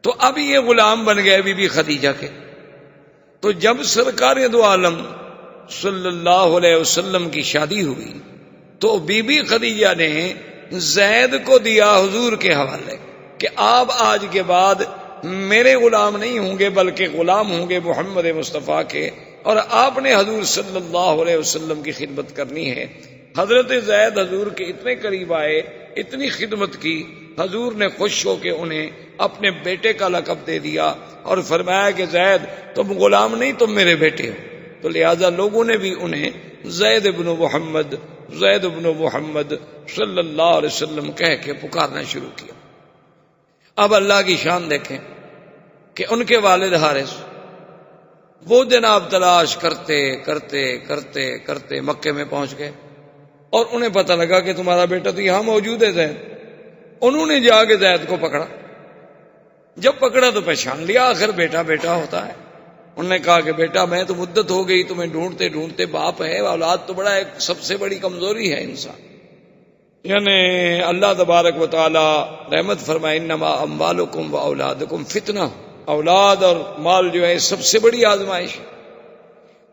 A: تو اب یہ غلام بن گئے بی بی خدیجہ کے۔ تو جب سرکار دو عالم صلی اللہ علیہ وسلم کی شادی ہوئی تو بی بی خدیجہ نے زید کو دیا حضور کے حوالے کہ آپ آج کے بعد میرے غلام نہیں ہوں گے بلکہ غلام ہوں گے محمد مصطفیٰ کے، اور آپ نے حضور صلی اللہ علیہ وسلم کی خدمت کرنی ہے۔ حضرت زید حضور کے اتنے قریب آئے، اتنی خدمت کی، حضور نے خوش ہو کے انہیں اپنے بیٹے کا لقب دے دیا اور فرمایا کہ زید تم غلام نہیں، تم میرے بیٹے ہو۔ تو لہذا لوگوں نے بھی انہیں زید بن محمد، زید بن محمد صلی اللہ علیہ وسلم کہہ کے پکارنا شروع کیا۔ اب اللہ کی شان دیکھیں کہ ان کے والد حارث وہ جناب تلاش کرتے کرتے کرتے کرتے مکے میں پہنچ گئے، اور انہیں پتہ لگا کہ تمہارا بیٹا تو یہاں موجود ہے زید۔ انہوں نے جا کے زید کو پکڑا، جب پکڑا تو پہچان لیا، آخر بیٹا بیٹا ہوتا ہے۔ انہوں نے کہا کہ بیٹا میں تو مدت ہو گئی تمہیں ڈھونڈتے ڈھونڈتے، باپ ہے، اولاد تو بڑا ایک سب سے بڑی کمزوری ہے انسان، یعنی اللہ تبارک و تعالی رحمت فرمائے انما اموالکم و اولادکم فتنہ، اولاد اور مال جو ہے سب سے بڑی آزمائش۔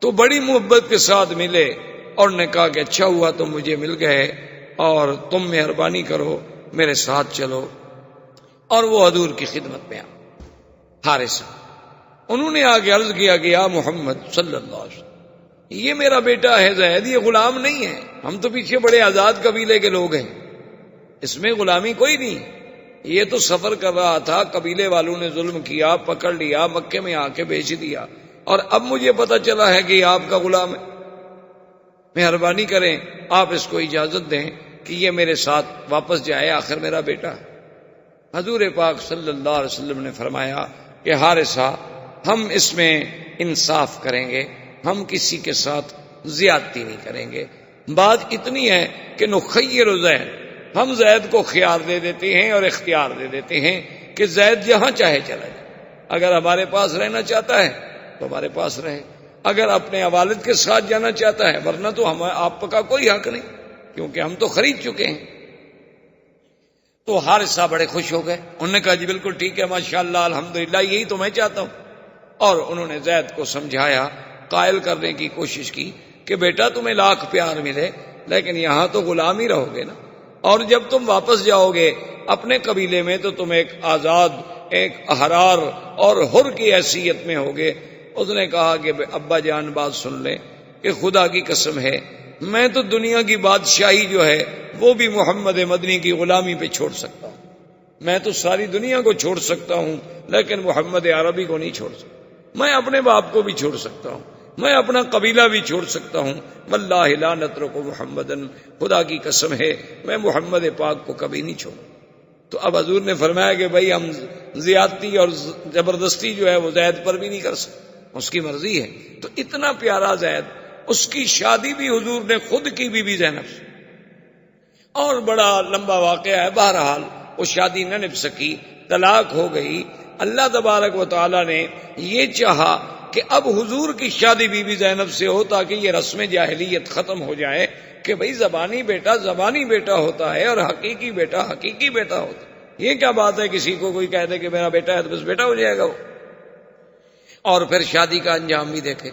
A: تو بڑی محبت کے ساتھ ملے اور نے کہا کہ اچھا ہوا تم مجھے مل گئے، اور تم مہربانی کرو میرے ساتھ چلو، اور وہ حضور کی خدمت میں حارث، انہوں نے آگے عرض کیا کہ یا محمد صلی اللہ علیہ وسلم، یہ میرا بیٹا ہے زید، یہ غلام نہیں ہے، ہم تو پیچھے بڑے آزاد قبیلے کے لوگ ہیں، اس میں غلامی کوئی نہیں، یہ تو سفر کر رہا تھا، قبیلے والوں نے ظلم کیا، پکڑ لیا، مکے میں آ کے بیچ دیا، اور اب مجھے پتا چلا ہے کہ یہ آپ کا غلام ہے، مہربانی کریں آپ اس کو اجازت دیں کہ یہ میرے ساتھ واپس جائے، آخر میرا بیٹا ہے۔ حضور پاک صلی اللہ علیہ وسلم نے فرمایا کہ حارثہ، ہم اس میں انصاف کریں گے، ہم کسی کے ساتھ زیادتی نہیں کریں گے، بات اتنی ہے کہ نخیر زید، ہم زید کو خیار دے دیتے ہیں اور اختیار دے دیتے ہیں کہ زید جہاں چاہے چلا جائے، اگر ہمارے پاس رہنا چاہتا ہے تو ہمارے پاس رہے، اگر اپنے والد کے ساتھ جانا چاہتا ہے، ورنہ تو ہم آپ کا کوئی حق نہیں، کیونکہ ہم تو خرید چکے ہیں۔ تو حارثہ بڑے خوش ہو گئے، انہوں نے کہا جی بالکل ٹھیک ہے، ماشاءاللہ الحمدللہ، یہی تو میں چاہتا ہوں۔ اور انہوں نے زید کو سمجھایا، قائل کرنے کی کوشش کی کہ بیٹا تمہیں لاکھ پیار ملے لیکن یہاں تو غلام ہی رہو گے نا، اور جب تم واپس جاؤ گے اپنے قبیلے میں تو تم ایک آزاد، ایک احرار اور حر کی حیثیت میں ہوگے۔ اس نے کہا کہ ابا جان بات سن لیں کہ خدا کی قسم ہے میں تو دنیا کی بادشاہی جو ہے وہ بھی محمد مدنی کی غلامی پہ چھوڑ سکتا ہوں، میں تو ساری دنیا کو چھوڑ سکتا ہوں لیکن محمد عربی کو نہیں چھوڑ سکتا، میں اپنے باپ کو بھی چھوڑ سکتا ہوں، میں اپنا قبیلہ بھی چھوڑ سکتا ہوں، واللہ لا نترک محمدن، خدا کی قسم ہے میں محمد پاک کو کبھی نہیں چھوڑوں۔ تو اب حضور نے فرمایا کہ بھائی ہم زیادتی اور زبردستی جو ہے وہ زید پر بھی نہیں کر سکتے، اس کی مرضی ہے۔ تو اتنا پیارا زید، اس کی شادی بھی حضور نے خود کی بی زینب سے، اور بڑا لمبا واقعہ ہے، بہرحال وہ شادی نہ نبھ سکی، طلاق ہو گئی۔ اللہ تبارک و تعالی نے یہ چاہا کہ اب حضور کی شادی بی زینب سے ہو تاکہ یہ رسم جاہلیت ختم ہو جائے کہ بھئی زبانی بیٹا زبانی بیٹا ہوتا ہے اور حقیقی بیٹا حقیقی بیٹا ہوتا ہے۔ یہ کیا بات ہے کسی کو کوئی کہہ دے کہ میرا بیٹا ہے تو بس بیٹا ہو جائے گا وہ۔ اور پھر شادی کا انجام بھی دیکھیں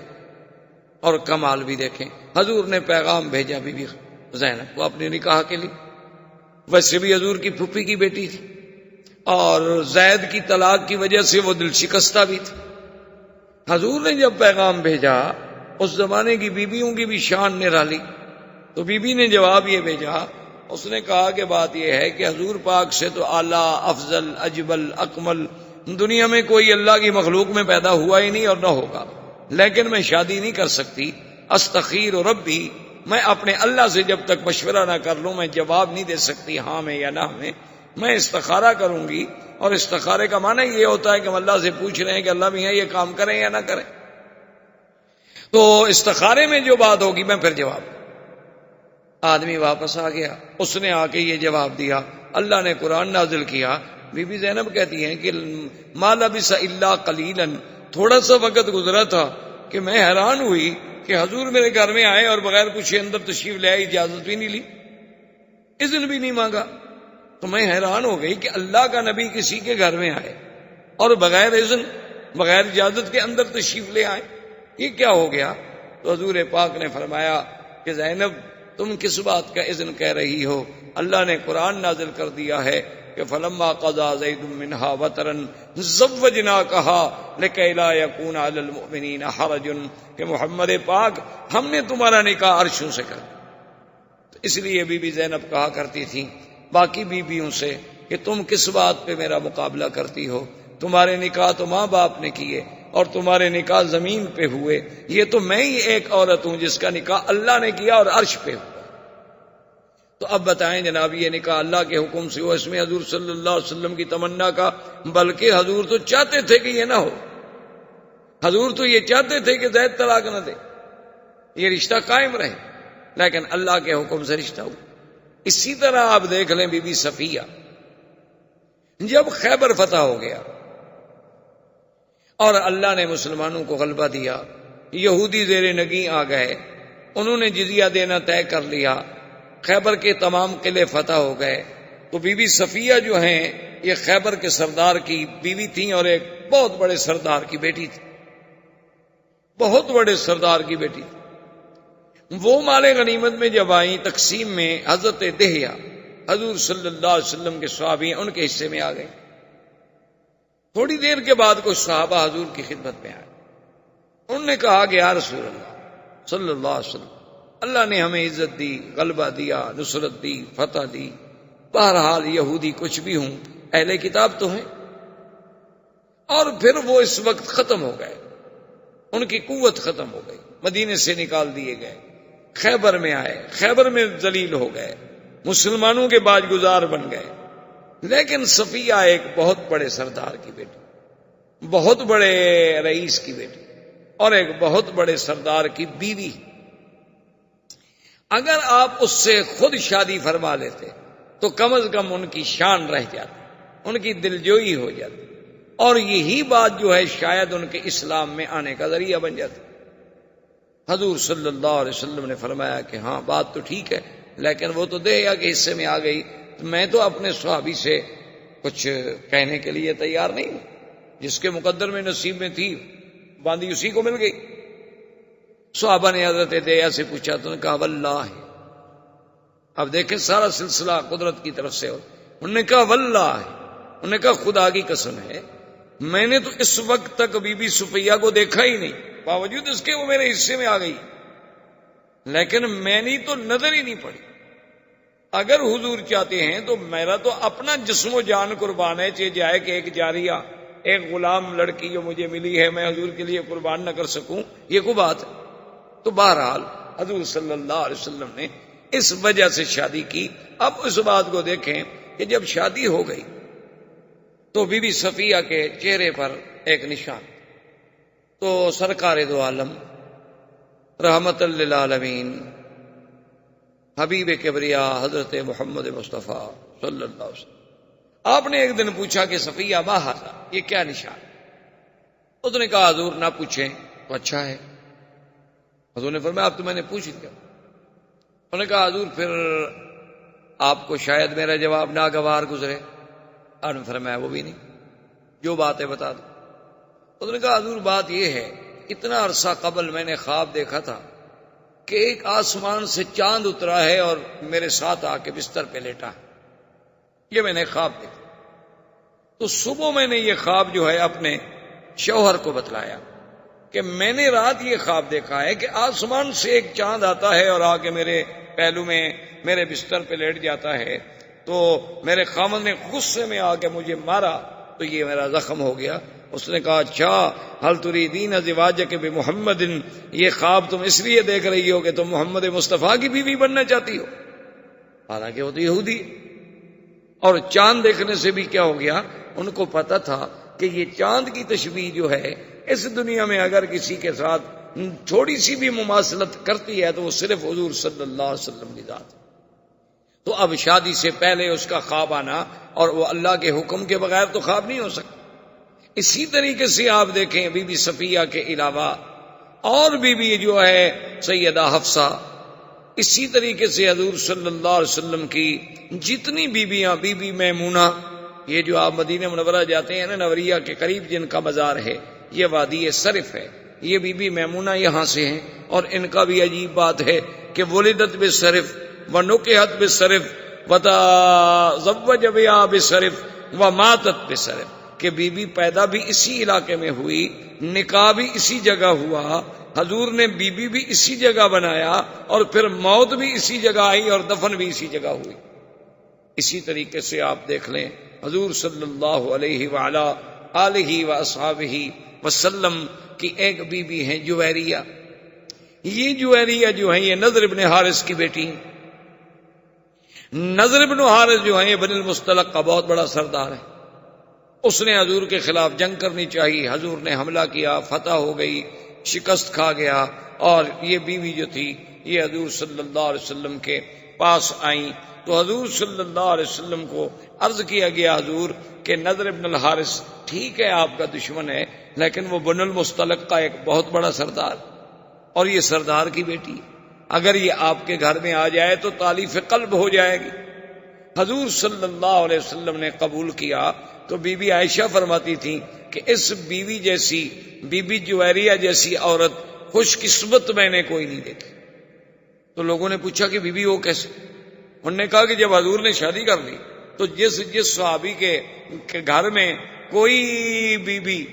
A: اور کمال بھی دیکھیں۔ حضور نے پیغام بھیجا بی زینب کو اپنے نکاح کے لیے، ویسے بھی حضور کی پھوپھی کی بیٹی تھی اور زید کی طلاق کی وجہ سے وہ دل شکستہ بھی تھی۔ حضور نے جب پیغام بھیجا، اس زمانے کی بیویوں کی بھی شان نرالی، تو بی بی نے جواب یہ بھیجا، اس نے کہا کہ بات یہ ہے کہ حضور پاک سے تو اعلیٰ افضل اجبل اکمل دنیا میں کوئی اللہ کی مخلوق میں پیدا ہوا ہی نہیں اور نہ ہوگا، لیکن میں شادی نہیں کر سکتی، استخیر ربی، میں اپنے اللہ سے جب تک مشورہ نہ کر لوں میں جواب نہیں دے سکتی ہاں میں یا نہ میں استخارہ کروں گی، اور استخارے کا معنی یہ ہوتا ہے کہ ہم اللہ سے پوچھ رہے ہیں کہ اللہ میاں یہ کام کریں یا نہ کریں، تو استخارے میں جو بات ہوگی میں پھر جواب۔ آدمی واپس آ گیا، اس نے آ کے یہ جواب دیا، اللہ نے قرآن نازل کیا۔ بی بی زینب کہتی ہیں کہ ما لبث الا قلیلا، تھوڑا سا وقت گزرا تھا کہ میں حیران ہوئی کہ حضور میرے گھر میں آئے اور بغیر پوچھے اندر تشریف لے آئے، اجازت بھی نہیں لی، اذن بھی نہیں مانگا۔ تو میں حیران ہو گئی کہ اللہ کا نبی کسی کے گھر میں آئے اور بغیر اذن بغیر اجازت کے اندر تشریف لے آئے، یہ کیا ہو گیا؟ تو حضور پاک نے فرمایا کہ زینب تم کس بات کا اذن کہہ رہی ہو؟ اللہ نے قرآن نازل کر دیا ہے کہ فلما قضى زید منها وطرا زوجناکها لکی لا یکون علی المؤمنین حرج، کہ محمد پاک ہم نے تمہارا نکاح عرشوں سے کر، تو اس لیے بی بی زینب کہا کرتی تھی باقی بیویوں سے کہ تم کس بات پہ میرا مقابلہ کرتی ہو؟ تمہارے نکاح تو ماں باپ نے کیے اور تمہارے نکاح زمین پہ ہوئے، یہ تو میں ہی ایک عورت ہوں جس کا نکاح اللہ نے کیا اور عرش پہ ہوا۔ تو اب بتائیں جناب، یہ نکاح اللہ کے حکم سے ہوا، اس میں حضور صلی اللہ علیہ وسلم کی تمنا کا، بلکہ حضور تو چاہتے تھے کہ یہ نہ ہو، حضور تو یہ چاہتے تھے کہ زید طلاق نہ دے، یہ رشتہ قائم رہے، لیکن اللہ کے حکم سے رشتہ ہوا۔ اسی طرح آپ دیکھ لیں بی بی صفیہ، جب خیبر فتح ہو گیا اور اللہ نے مسلمانوں کو غلبہ دیا، یہودی زیر نگیں آ گئے، انہوں نے جزیہ دینا طے کر لیا، خیبر کے تمام قلعے فتح ہو گئے، تو بی بی صفیہ جو ہیں یہ خیبر کے سردار کی بیوی تھیں اور ایک بہت بڑے سردار کی بیٹی تھی، بہت بڑے سردار کی بیٹی تھی۔ وہ مال غنیمت میں جب آئیں تقسیم میں، حضرت دہیہ حضور صلی اللہ علیہ وسلم کے صحابی ہیں ان کے حصے میں آ گئے۔ تھوڑی دیر کے بعد کچھ صحابہ حضور کی خدمت میں آئے، انہوں نے کہا کہ یا رسول اللہ صلی اللہ علیہ وسلم، اللہ نے ہمیں عزت دی، غلبہ دیا، نصرت دی، فتح دی، بہرحال یہودی کچھ بھی ہوں اہل کتاب تو ہیں، اور پھر وہ اس وقت ختم ہو گئے، ان کی قوت ختم ہو گئی، مدینے سے نکال دیے گئے، خیبر میں آئے، خیبر میں ذلیل ہو گئے، مسلمانوں کے باج گزار بن گئے، لیکن صفیہ ایک بہت بڑے سردار کی بیٹی، بہت بڑے رئیس کی بیٹی اور ایک بہت بڑے سردار کی بیوی، اگر آپ اس سے خود شادی فرما لیتے تو کم از کم ان کی شان رہ جاتی، ان کی دلجوئی ہو جاتی، اور یہی بات جو ہے شاید ان کے اسلام میں آنے کا ذریعہ بن جاتی۔ حضور صلی اللہ علیہ وسلم نے فرمایا کہ ہاں بات تو ٹھیک ہے، لیکن وہ تو دہیا کے حصے میں آ گئی، میں تو اپنے صحابی سے کچھ کہنے کے لیے تیار نہیں ہوں، جس کے مقدر میں نصیب میں تھی باندھی اسی کو مل گئی۔ صحابہ نے حضرت دہیا سے پوچھا تو نے کہا واللہ، اب دیکھیں سارا سلسلہ قدرت کی طرف سے ہو، انہوں نے کہا واللہ، انہوں نے کہا خدا کی قسم ہے میں نے تو اس وقت تک بی بی صفیہ کو دیکھا ہی نہیں، باوجود اس کے وہ میرے حصے میں آ گئی، لیکن میں نے تو نظر ہی نہیں پڑی۔ اگر حضور چاہتے ہیں تو میرا تو اپنا جسم و جان قربان ہے، چاہے جائے کہ ایک جاریہ، ایک غلام لڑکی جو مجھے ملی ہے میں حضور کے لیے قربان نہ کر سکوں، یہ کوئی بات ہے؟ تو بہرحال حضور صلی اللہ علیہ وسلم نے اس وجہ سے شادی کی۔ اب اس بات کو دیکھیں کہ جب شادی ہو گئی تو بی بی صفیہ کے چہرے پر ایک نشان، تو سرکار دو عالم رحمت للعالمین حبیب کبریا حضرت محمد مصطفیٰ صلی اللہ علیہ وسلم، آپ نے ایک دن پوچھا کہ صفیہ ما ھذا، یہ کیا نشان؟ اس نے کہا حضور نہ پوچھیں تو اچھا ہے۔ حضور نے فرمایا اب تو میں نے پوچھ لیا۔ انہوں نے کہا حضور پھر آپ کو شاید میرا جواب ناگوار گزرے۔ آپ نے فرمایا وہ بھی نہیں، جو بات ہے بتا دو۔ انہوں نے کہا حضور بات یہ ہے اتنا عرصہ قبل میں نے خواب دیکھا تھا کہ ایک آسمان سے چاند اترا ہے اور میرے ساتھ آ کے بستر پہ لیٹا ہے، یہ میں نے خواب دیکھا۔ تو صبح میں نے یہ خواب جو ہے اپنے شوہر کو بتلایا کہ میں نے رات یہ خواب دیکھا ہے کہ آسمان سے ایک چاند آتا ہے اور آ کے میرے پہلو میں میرے بستر پہ لیٹ جاتا ہے، تو میرے خامد نے غصے میں آ کے مجھے مارا تو یہ میرا زخم ہو گیا۔ اس نے کہا اچھا حل تریدین ازواجک بمحمد، یہ خواب تم اس لیے دیکھ رہی ہو کہ تم محمد مصطفیٰ کی بیوی بننا چاہتی ہو، حالانکہ وہ تو یہودی۔ اور چاند دیکھنے سے بھی کیا ہو گیا، ان کو پتا تھا کہ یہ چاند کی تشبیہ جو ہے اس دنیا میں اگر کسی کے ساتھ تھوڑی سی بھی مماثلت کرتی ہے تو وہ صرف حضور صلی اللہ علیہ وسلم کی ذات۔ تو اب شادی سے پہلے اس کا خواب آنا اور وہ اللہ کے حکم کے بغیر تو خواب نہیں ہو سکتا۔ اسی طریقے سے آپ دیکھیں بی بی صفیہ کے علاوہ اور بی بی جو ہے سیدہ حفصہ، اسی طریقے سے حضور صلی اللہ علیہ وسلم کی جتنی بیویاں، بی بی میمونہ، یہ جو آپ مدینہ منورہ جاتے ہیں نا نوریہ کے قریب جن کا مزار ہے، یہ وادی صرف ہے، یہ بی بی میمونہ یہاں سے ہیں، اور ان کا بھی عجیب بات ہے کہ ولدت بالصرف ونکحت بالصرف وتزوج بها بالصرف وماتت بالصرف، کہ بی بی پیدا بھی اسی علاقے میں ہوئی، نکاح بھی اسی جگہ ہوا، حضور نے بی بی بھی اسی جگہ بنایا، اور پھر موت بھی اسی جگہ آئی اور دفن بھی اسی جگہ ہوئی۔ اسی طریقے سے آپ دیکھ لیں حضور صلی اللہ علیہ وعلا آلہ واصحابہ وسلم کی ایک بی بی ہیں جویریہ۔ یہ جویریہ جو ہیں یہ نضر بن حارث کی بیٹی ہیں۔ نضر بن حارث جو ہیں یہ بنی المصطلق کا بہت بڑا سردار ہے، اس نے حضور کے خلاف جنگ کرنی چاہیے، حضور نے حملہ کیا، فتح ہو گئی، شکست کھا گیا، اور یہ بیوی جو تھی یہ حضور صلی اللہ علیہ وسلم کے پاس آئیں تو حضور صلی اللہ علیہ وسلم کو عرض کیا گیا حضور کہ نضر بن الحارث ٹھیک ہے آپ کا دشمن ہے، لیکن وہ بن المصطلق کا ایک بہت بڑا سردار، اور یہ سردار کی بیٹی ہے، اگر یہ آپ کے گھر میں آ جائے تو تالیف قلب ہو جائے گی۔ حضور صلی اللہ علیہ وسلم نے قبول کیا تو بی بی عائشہ فرماتی تھی کہ اس بیوی جیسی، بی بی جویریہ جیسی عورت خوش قسمت میں نے کوئی نہیں دیکھی۔ تو لوگوں نے پوچھا کہ بی بی وہ کیسے؟ انہوں نے کہا کہ جب حضور نے شادی کر لی تو جس صحابی کے گھر میں کوئی بی بی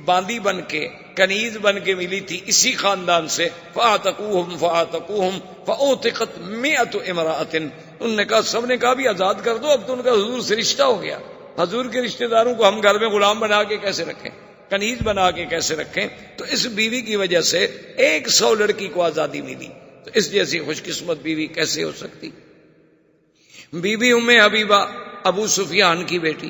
A: باندی بن کے، کنیز بن کے ملی تھی اسی خاندان سے، فَآتَقُوهُمْ فَأُوتِقَتْ 100 امرأة، انہوں نے کہا، سب نے کہا بھی آزاد کر دو، اب تو ان کا حضور سے رشتہ ہو گیا، حضور کے رشتہ داروں کو ہم گھر میں غلام بنا کے کیسے رکھیں، کنیز بنا کے کیسے رکھیں؟ تو اس بیوی کی وجہ سے 100 لڑکی کو آزادی ملی، تو اس جیسی خوش قسمت بیوی کیسے ہو سکتی؟ بی بی ام حبیبہ ابو سفیان کی بیٹی،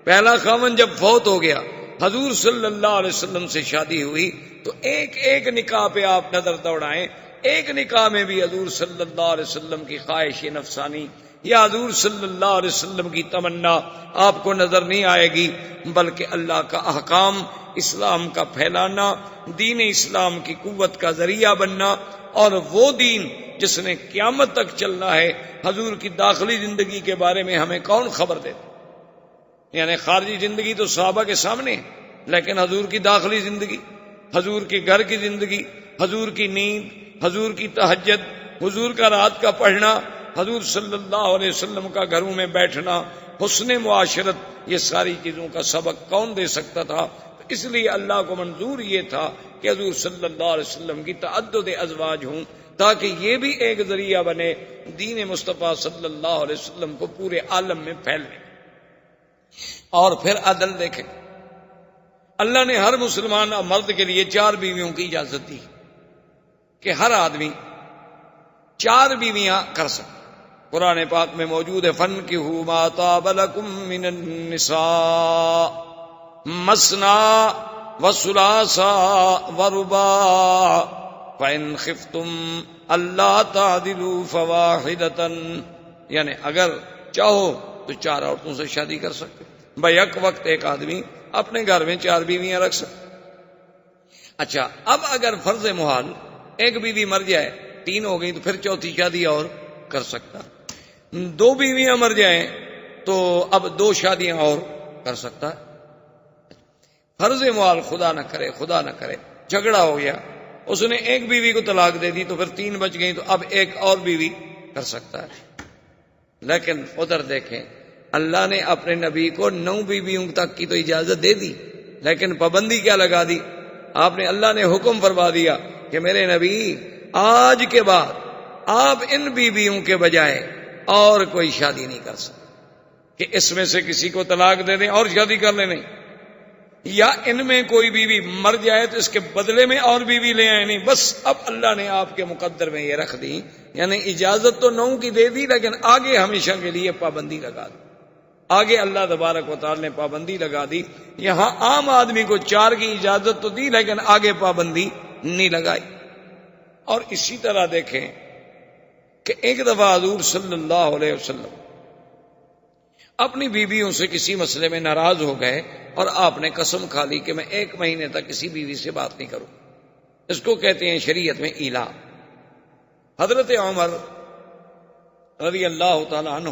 A: پہلا خاوند جب فوت ہو گیا، حضور صلی اللہ علیہ وسلم سے شادی ہوئی تو ایک ایک نکاح پہ آپ نظر دوڑائیں ایک نکاح میں بھی حضور صلی اللہ علیہ وسلم کی خواہش نفسانی یا حضور صلی اللہ علیہ وسلم کی تمنا آپ کو نظر نہیں آئے گی، بلکہ اللہ کا احکام، اسلام کا پھیلانا، دین اسلام کی قوت کا ذریعہ بننا، اور وہ دین جس نے قیامت تک چلنا ہے۔ حضور کی داخلی زندگی کے بارے میں ہمیں کون خبر دیتا؟ یعنی خارجی زندگی تو صحابہ کے سامنے ہے، لیکن حضور کی داخلی زندگی، حضور کے گھر کی زندگی، حضور کی نیند، حضور کی تہجد، حضور کا رات کا پڑھنا، حضور صلی اللہ علیہ وسلم کا گھروں میں بیٹھنا، حسن معاشرت، یہ ساری چیزوں کا سبق کون دے سکتا تھا؟ اس لیے اللہ کو منظور یہ تھا کہ حضور صلی اللہ علیہ وسلم کی تعدد ازواج ہوں، تاکہ یہ بھی ایک ذریعہ بنے دین مصطفیٰ صلی اللہ علیہ وسلم کو پورے عالم میں پھیلنے۔ اور پھر عدل دیکھیں، اللہ نے ہر مسلمان مرد کے لیے 4 بیویوں کی اجازت دی کہ ہر آدمی 4 بیویاں کر سکتا۔ قرآن پاک میں موجود ہے، فَانكِحُوا مَا طَابَ لَكُم مِّنَ النِّسَاءِ مَثْنَىٰ وَثُلَاثَ وَرُبَاعَ فَإِنْ خِفْتُمْ أَلَّا تَعْدِلُوا فَوَاحِدَةً، یعنی اگر چاہو تو 4 عورتوں سے شادی کر سکتے، بھائی یک وقت ایک آدمی اپنے گھر میں 4 بیویاں رکھ سکتے۔ اچھا، اب اگر فرض محال ایک بیوی مر جائے، 3 ہو گئی، تو پھر چوتھی شادی اور کر سکتا۔ 2 بیویاں مر جائیں تو اب 2 شادیاں اور کر سکتا ہے۔ فرض محال خدا نہ کرے جھگڑا ہو گیا، اس نے ایک بیوی کو طلاق دے دی، تو پھر 3 بچ گئی، تو اب ایک اور بیوی کر سکتا ہے۔ لیکن ادھر دیکھیں، اللہ نے اپنے نبی کو 9 بیویوں تک کی تو اجازت دے دی، لیکن پابندی کیا لگا دی؟ اللہ نے حکم فرما دیا کہ میرے نبی آج کے بعد آپ ان بیویوں کے بجائے اور کوئی شادی نہیں کر سکتے، کہ اس میں سے کسی کو طلاق دے دیں اور شادی کر لیں، نہیں، یا ان میں کوئی بیوی مر جائے تو اس کے بدلے میں اور بیوی لے آئے، نہیں، بس اب اللہ نے آپ کے مقدر میں یہ رکھ دی، یعنی اجازت تو 9 کی دے دی، لیکن آگے ہمیشہ کے لیے پابندی لگا دی۔ آگے اللہ تبارک و تعالی نے پابندی لگا دی۔ یہاں عام آدمی کو 4 کی اجازت تو دی، لیکن آگے پابندی نہیں لگائی۔ اور اسی طرح دیکھیں کہ ایک دفعہ حضور صلی اللہ علیہ وسلم اپنی بیویوں سے کسی مسئلے میں ناراض ہو گئے، اور آپ نے قسم کھا لی کہ میں 1 مہینے تک کسی بیوی سے بات نہیں کروں۔ اس کو کہتے ہیں شریعت میں ایلا۔ حضرت عمر رضی اللہ تعالی عنہ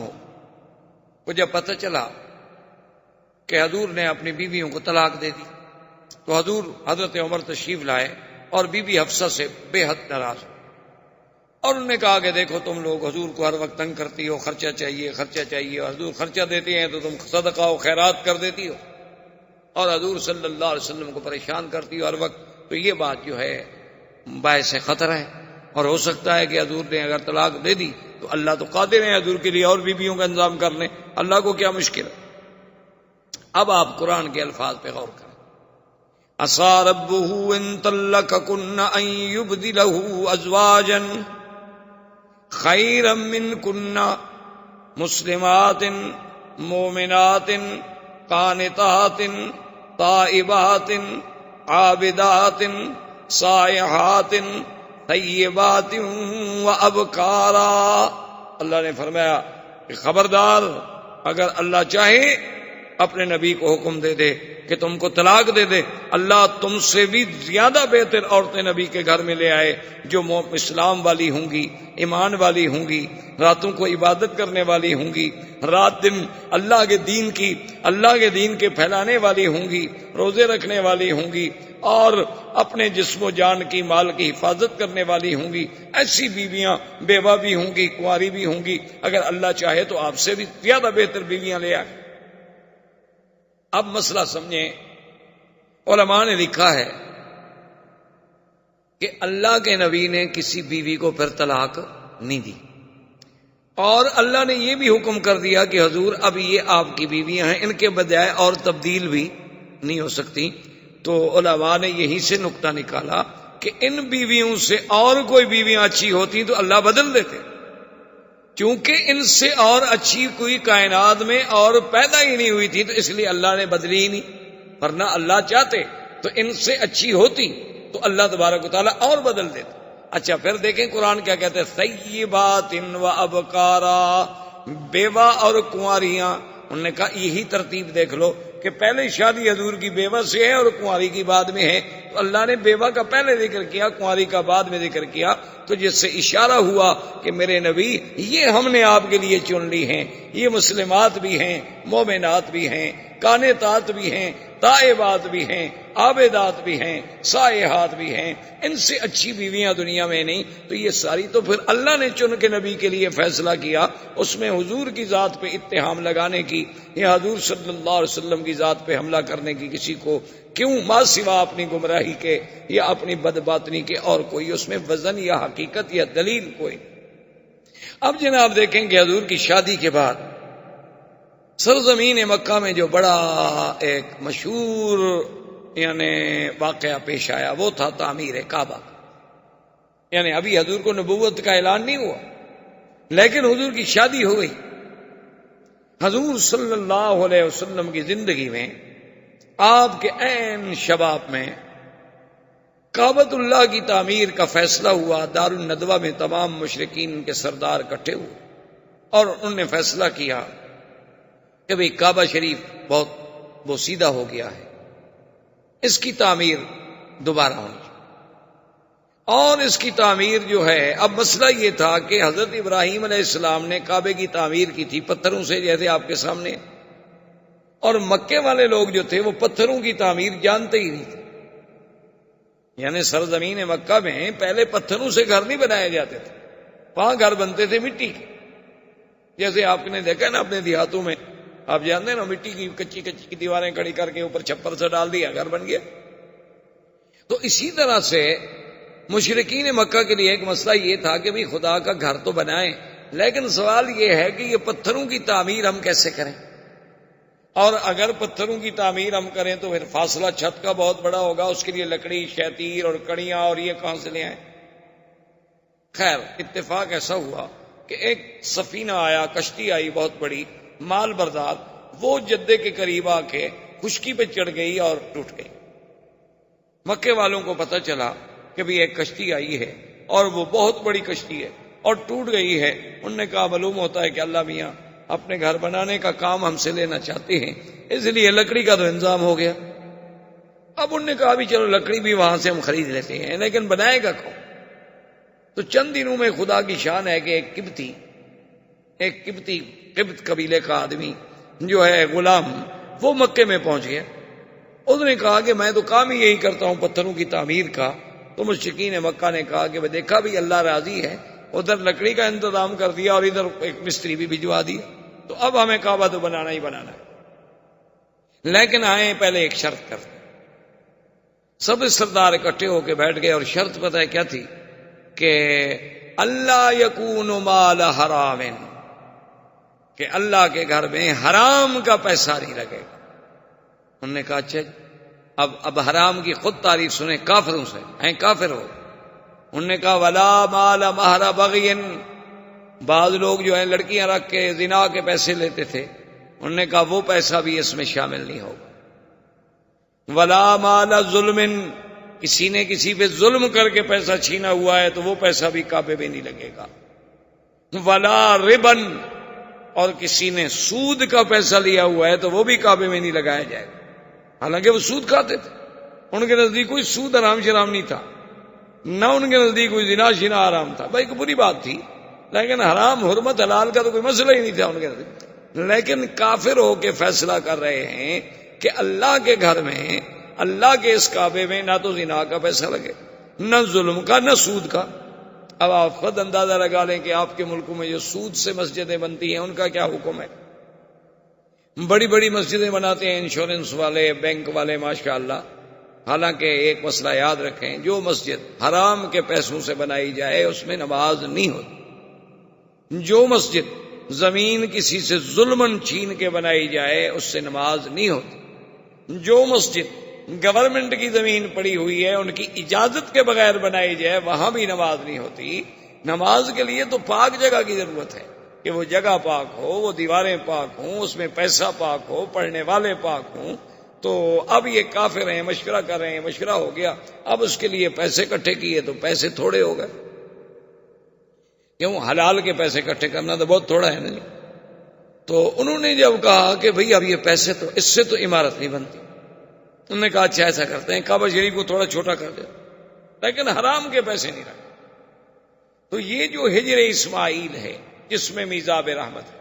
A: کو جب پتہ چلا کہ حضور نے اپنی بیویوں کو طلاق دے دی، تو حضرت عمر تشریف لائے اور بی بی حفصہ سے بے حد ناراض، اور انہوں نے کہا کہ دیکھو تم لوگ حضور کو ہر وقت تنگ کرتی ہو، خرچہ چاہیے، اور حضور خرچہ دیتے ہیں تو تم صدقہ و خیرات کر دیتی ہو، اور حضور صلی اللہ علیہ وسلم کو پریشان کرتی ہو ہر وقت، تو یہ بات جو ہے باعث خطرہ ہے، اور ہو سکتا ہے کہ حضور نے اگر طلاق دے دی تو اللہ تو قادر ہے حضور کے لیے اور بیویوں کا انتظام کر لیں، اللہ کو کیا مشکل ہے۔ اب آپ قرآن کے الفاظ پہ غور کریں، عَسَىٰ رَبُّهُ إِن طَلَّقَكُنَّ أَن يُبْدِلَهُ أَزْوَاجًا خَيْرًا مِّنكُنَّ مُسْلِمَاتٍ مُؤْمِنَاتٍ قَانِتَاتٍ تَائِبَاتٍ عَابِدَاتٍ سَائِحَاتٍ طیبات و ابکارا۔ اللہ نے فرمایا کہ خبردار، اگر اللہ چاہے اپنے نبی کو حکم دے دے کہ تم کو طلاق دے دے، اللہ تم سے بھی زیادہ بہتر عورتیں نبی کے گھر میں لے آئے، جو اسلام والی ہوں گی، ایمان والی ہوں گی، راتوں کو عبادت کرنے والی ہوں گی، رات دن اللہ کے دین کے پھیلانے والی ہوں گی، روزے رکھنے والی ہوں گی، اور اپنے جسم و جان کی مال کی حفاظت کرنے والی ہوں گی۔ ایسی بیویاں بیوہ بھی ہوں گی، کنواری بھی ہوں گی، اگر اللہ چاہے تو آپ سے بھی زیادہ بہتر بیویاں لے آئے۔ اب مسئلہ سمجھیں، علماء نے لکھا ہے کہ اللہ کے نبی نے کسی بیوی کو پھر طلاق نہیں دی، اور اللہ نے یہ بھی حکم کر دیا کہ حضور اب یہ آپ کی بیویاں ہیں، ان کے بجائے اور تبدیل بھی نہیں ہو سکتی۔ تو علماء نے یہی سے نقطہ نکالا کہ ان بیویوں سے اور کوئی بیویاں اچھی ہوتی تو اللہ بدل دیتے، کیونکہ ان سے اور اچھی کوئی کائنات میں اور پیدا ہی نہیں ہوئی تھی، تو اس لیے اللہ نے بدلی ہی نہیں، ورنہ اللہ چاہتے تو ان سے اچھی ہوتی تو اللہ تبارک و تعالیٰ اور بدل دیتے۔ اچھا پھر دیکھیں قرآن کیا کہتے ہیں، طیبات و ابکارا، بیوہ اور کنواریاں. انہوں نے کہا یہی ترتیب دیکھ لو کہ پہلے شادی حضور کی بیوہ سے ہے اور کنواری کی بعد میں ہے، تو اللہ نے بیوہ کا پہلے ذکر کیا، کنواری کا بعد میں ذکر کیا، تو جس سے اشارہ ہوا کہ میرے نبی یہ ہم نے آپ کے لیے چن لی ہیں، یہ مسلمات بھی ہیں، مومنات بھی ہیں، قانتات بھی ہیں، تائبات بھی ہیں، عابدات بھی ہیں، سائحات بھی ہیں، ان سے اچھی بیویاں دنیا میں نہیں. تو یہ ساری تو پھر اللہ نے چن کے نبی کے لیے فیصلہ کیا. اس میں حضور کی ذات پہ اتہام لگانے کی یا حضور صلی اللہ علیہ وسلم کی ذات پہ حملہ کرنے کی کسی کو کیوں، ما سوا اپنی گمراہی کے یا اپنی بدباطنی کے اور کوئی اس میں وزن یا حقیقت یا دلیل کوئی. اب جناب دیکھیں کہ حضور کی شادی کے بعد سرزمین مکہ میں جو بڑا ایک مشہور یعنی واقعہ پیش آیا وہ تھا تعمیر کعبہ. یعنی ابھی حضور کو نبوت کا اعلان نہیں ہوا لیکن حضور کی شادی ہو گئی. حضور صلی اللہ علیہ وسلم کی زندگی میں آپ کے عین شباب میں کعبۃ اللہ کی تعمیر کا فیصلہ ہوا. دار الندوہ میں تمام مشرکین کے سردار اکٹھے ہوئے اور انہوں نے فیصلہ کیا کہ بھئی کعبہ شریف بہت بوسیدہ ہو گیا ہے، اس کی تعمیر دوبارہ ہونی چاہیے. اور اس کی تعمیر جو ہے، اب مسئلہ یہ تھا کہ حضرت ابراہیم علیہ السلام نے کعبے کی تعمیر کی تھی پتھروں سے، جیسے آپ کے سامنے، اور مکے والے لوگ جو تھے وہ پتھروں کی تعمیر جانتے ہی نہیں تھے. یعنی سرزمین مکہ میں پہلے پتھروں سے گھر نہیں بنائے جاتے تھے، وہاں گھر بنتے تھے مٹی کے. جیسے آپ نے دیکھا نا اپنے دیہاتوں میں، آپ جانتے ہیں نا، مٹی کی کچی کچی کی دیواریں کھڑی کر کے اوپر چھپر سے ڈال دیا، گھر بن گیا. تو اسی طرح سے مشرکین مکہ کے لیے ایک مسئلہ یہ تھا کہ بھی خدا کا گھر تو بنائیں، لیکن سوال یہ ہے کہ یہ پتھروں کی تعمیر ہم کیسے کریں، اور اگر پتھروں کی تعمیر ہم کریں تو پھر فاصلہ چھت کا بہت بڑا ہوگا، اس کے لیے لکڑی، شیطیر اور کڑیاں اور یہ کہاں سے لے آئیں. خیر اتفاق ایسا ہوا کہ ایک سفینہ آیا، کشتی آئی بہت بڑی مال بردار، وہ جدے کے قریب آ کے خشکی پہ چڑھ گئی اور ٹوٹ گئی. مکے والوں کو پتہ چلا کہ بھی ایک کشتی آئی ہے اور وہ بہت بڑی کشتی ہے اور ٹوٹ گئی ہے. انہوں نے کہا معلوم ہوتا ہے کہ اللہ میاں اپنے گھر بنانے کا کام ہم سے لینا چاہتے ہیں، اس لیے لکڑی کا تو انتظام ہو گیا. اب انہوں نے کہا بھی چلو لکڑی بھی وہاں سے ہم خرید لیتے ہیں، لیکن بنائے گا کون؟ تو چند دنوں میں خدا کی شان ہے کہ ایک قبط قبیلے کا آدمی جو ہے غلام، وہ مکے میں پہنچ گیا. اس نے کہا کہ میں تو کام ہی یہی کرتا ہوں پتھروں کی تعمیر کا. تو مشرکین مکہ نے کہا کہ دیکھا بھی اللہ راضی ہے، ادھر لکڑی کا انتظام کر دیا اور ادھر ایک مستری بھی بھجوا دیا، تو اب ہمیں کعبہ تو بنانا ہی بنانا ہے. لیکن آئے پہلے ایک شرط کرتے. سب سردار اکٹھے ہو کے بیٹھ گئے اور شرط پتہ ہے کیا تھی کہ اللہ یکون مال حرام، کہ اللہ کے گھر میں حرام کا پیسہ نہیں لگے گا. انہوں نے کہا اچھا اب حرام کی خود تعریف سنیں کافروں سے، ہیں کافر ہو. انہوں نے کہا ولا مال مہر بغی، بعض لوگ جو ہیں لڑکیاں رکھ کے زنا کے پیسے لیتے تھے، انہوں نے کہا وہ پیسہ بھی اس میں شامل نہیں ہوگا. ولا مال ظلم، کسی نے کسی پہ ظلم کر کے پیسہ چھینا ہوا ہے تو وہ پیسہ بھی کعبے میں نہیں لگے گا. ولا ربن، اور کسی نے سود کا پیسہ لیا ہوا ہے تو وہ بھی کعبے میں نہیں لگایا جائے گا. حالانکہ وہ سود کھاتے تھے، ان کے نزدیک کوئی سود حرام شرام نہیں تھا، نہ ان کے نزدیک کوئی زنا شنا حرام تھا. بھائی بری بات تھی، لیکن حرام حرمت حلال کا تو کوئی مسئلہ ہی نہیں تھا ان کے نزدیک. لیکن کافر ہو کے فیصلہ کر رہے ہیں کہ اللہ کے گھر میں، اللہ کے اس کعبے میں نہ تو زنا کا پیسہ لگے، نہ ظلم کا، نہ سود کا. اب آپ خود اندازہ لگا لیں کہ آپ کے ملکوں میں جو سود سے مسجدیں بنتی ہیں ان کا کیا حکم ہے. بڑی بڑی مسجدیں بناتے ہیں انشورنس والے، بینک والے، ماشاءاللہ. حالانکہ ایک مسئلہ یاد رکھیں، جو مسجد حرام کے پیسوں سے بنائی جائے اس میں نماز نہیں ہوتی. جو مسجد زمین کسی سے ظلمن چھین کے بنائی جائے اس سے نماز نہیں ہوتی. جو مسجد گورنمنٹ کی زمین پڑی ہوئی ہے ان کی اجازت کے بغیر بنائی جائے وہاں بھی نماز نہیں ہوتی. نماز کے لیے تو پاک جگہ کی ضرورت ہے کہ وہ جگہ پاک ہو، وہ دیواریں پاک ہوں، اس میں پیسہ پاک ہو، پڑھنے والے پاک ہوں. تو اب یہ کافر ہیں، مشورہ کر رہے ہیں، مشورہ ہو گیا، اب اس کے لیے پیسے اکٹھے کیے تو پیسے تھوڑے ہو گئے، کیوں حلال کے پیسے اکٹھے کرنا تو بہت تھوڑا ہے نا جی۔ تو انہوں نے جب کہا کہ بھئی اب یہ پیسے تو اس سے تو عمارت نہیں بنتی، انہوں نے کہا اچھا ایسا کرتے ہیں کعبہ شریف کو تھوڑا چھوٹا کر دیں، لیکن حرام کے پیسے نہیں رکھتے۔ تو یہ جو ہجر اسماعیل ہے جس میں میزاب رحمت ہے،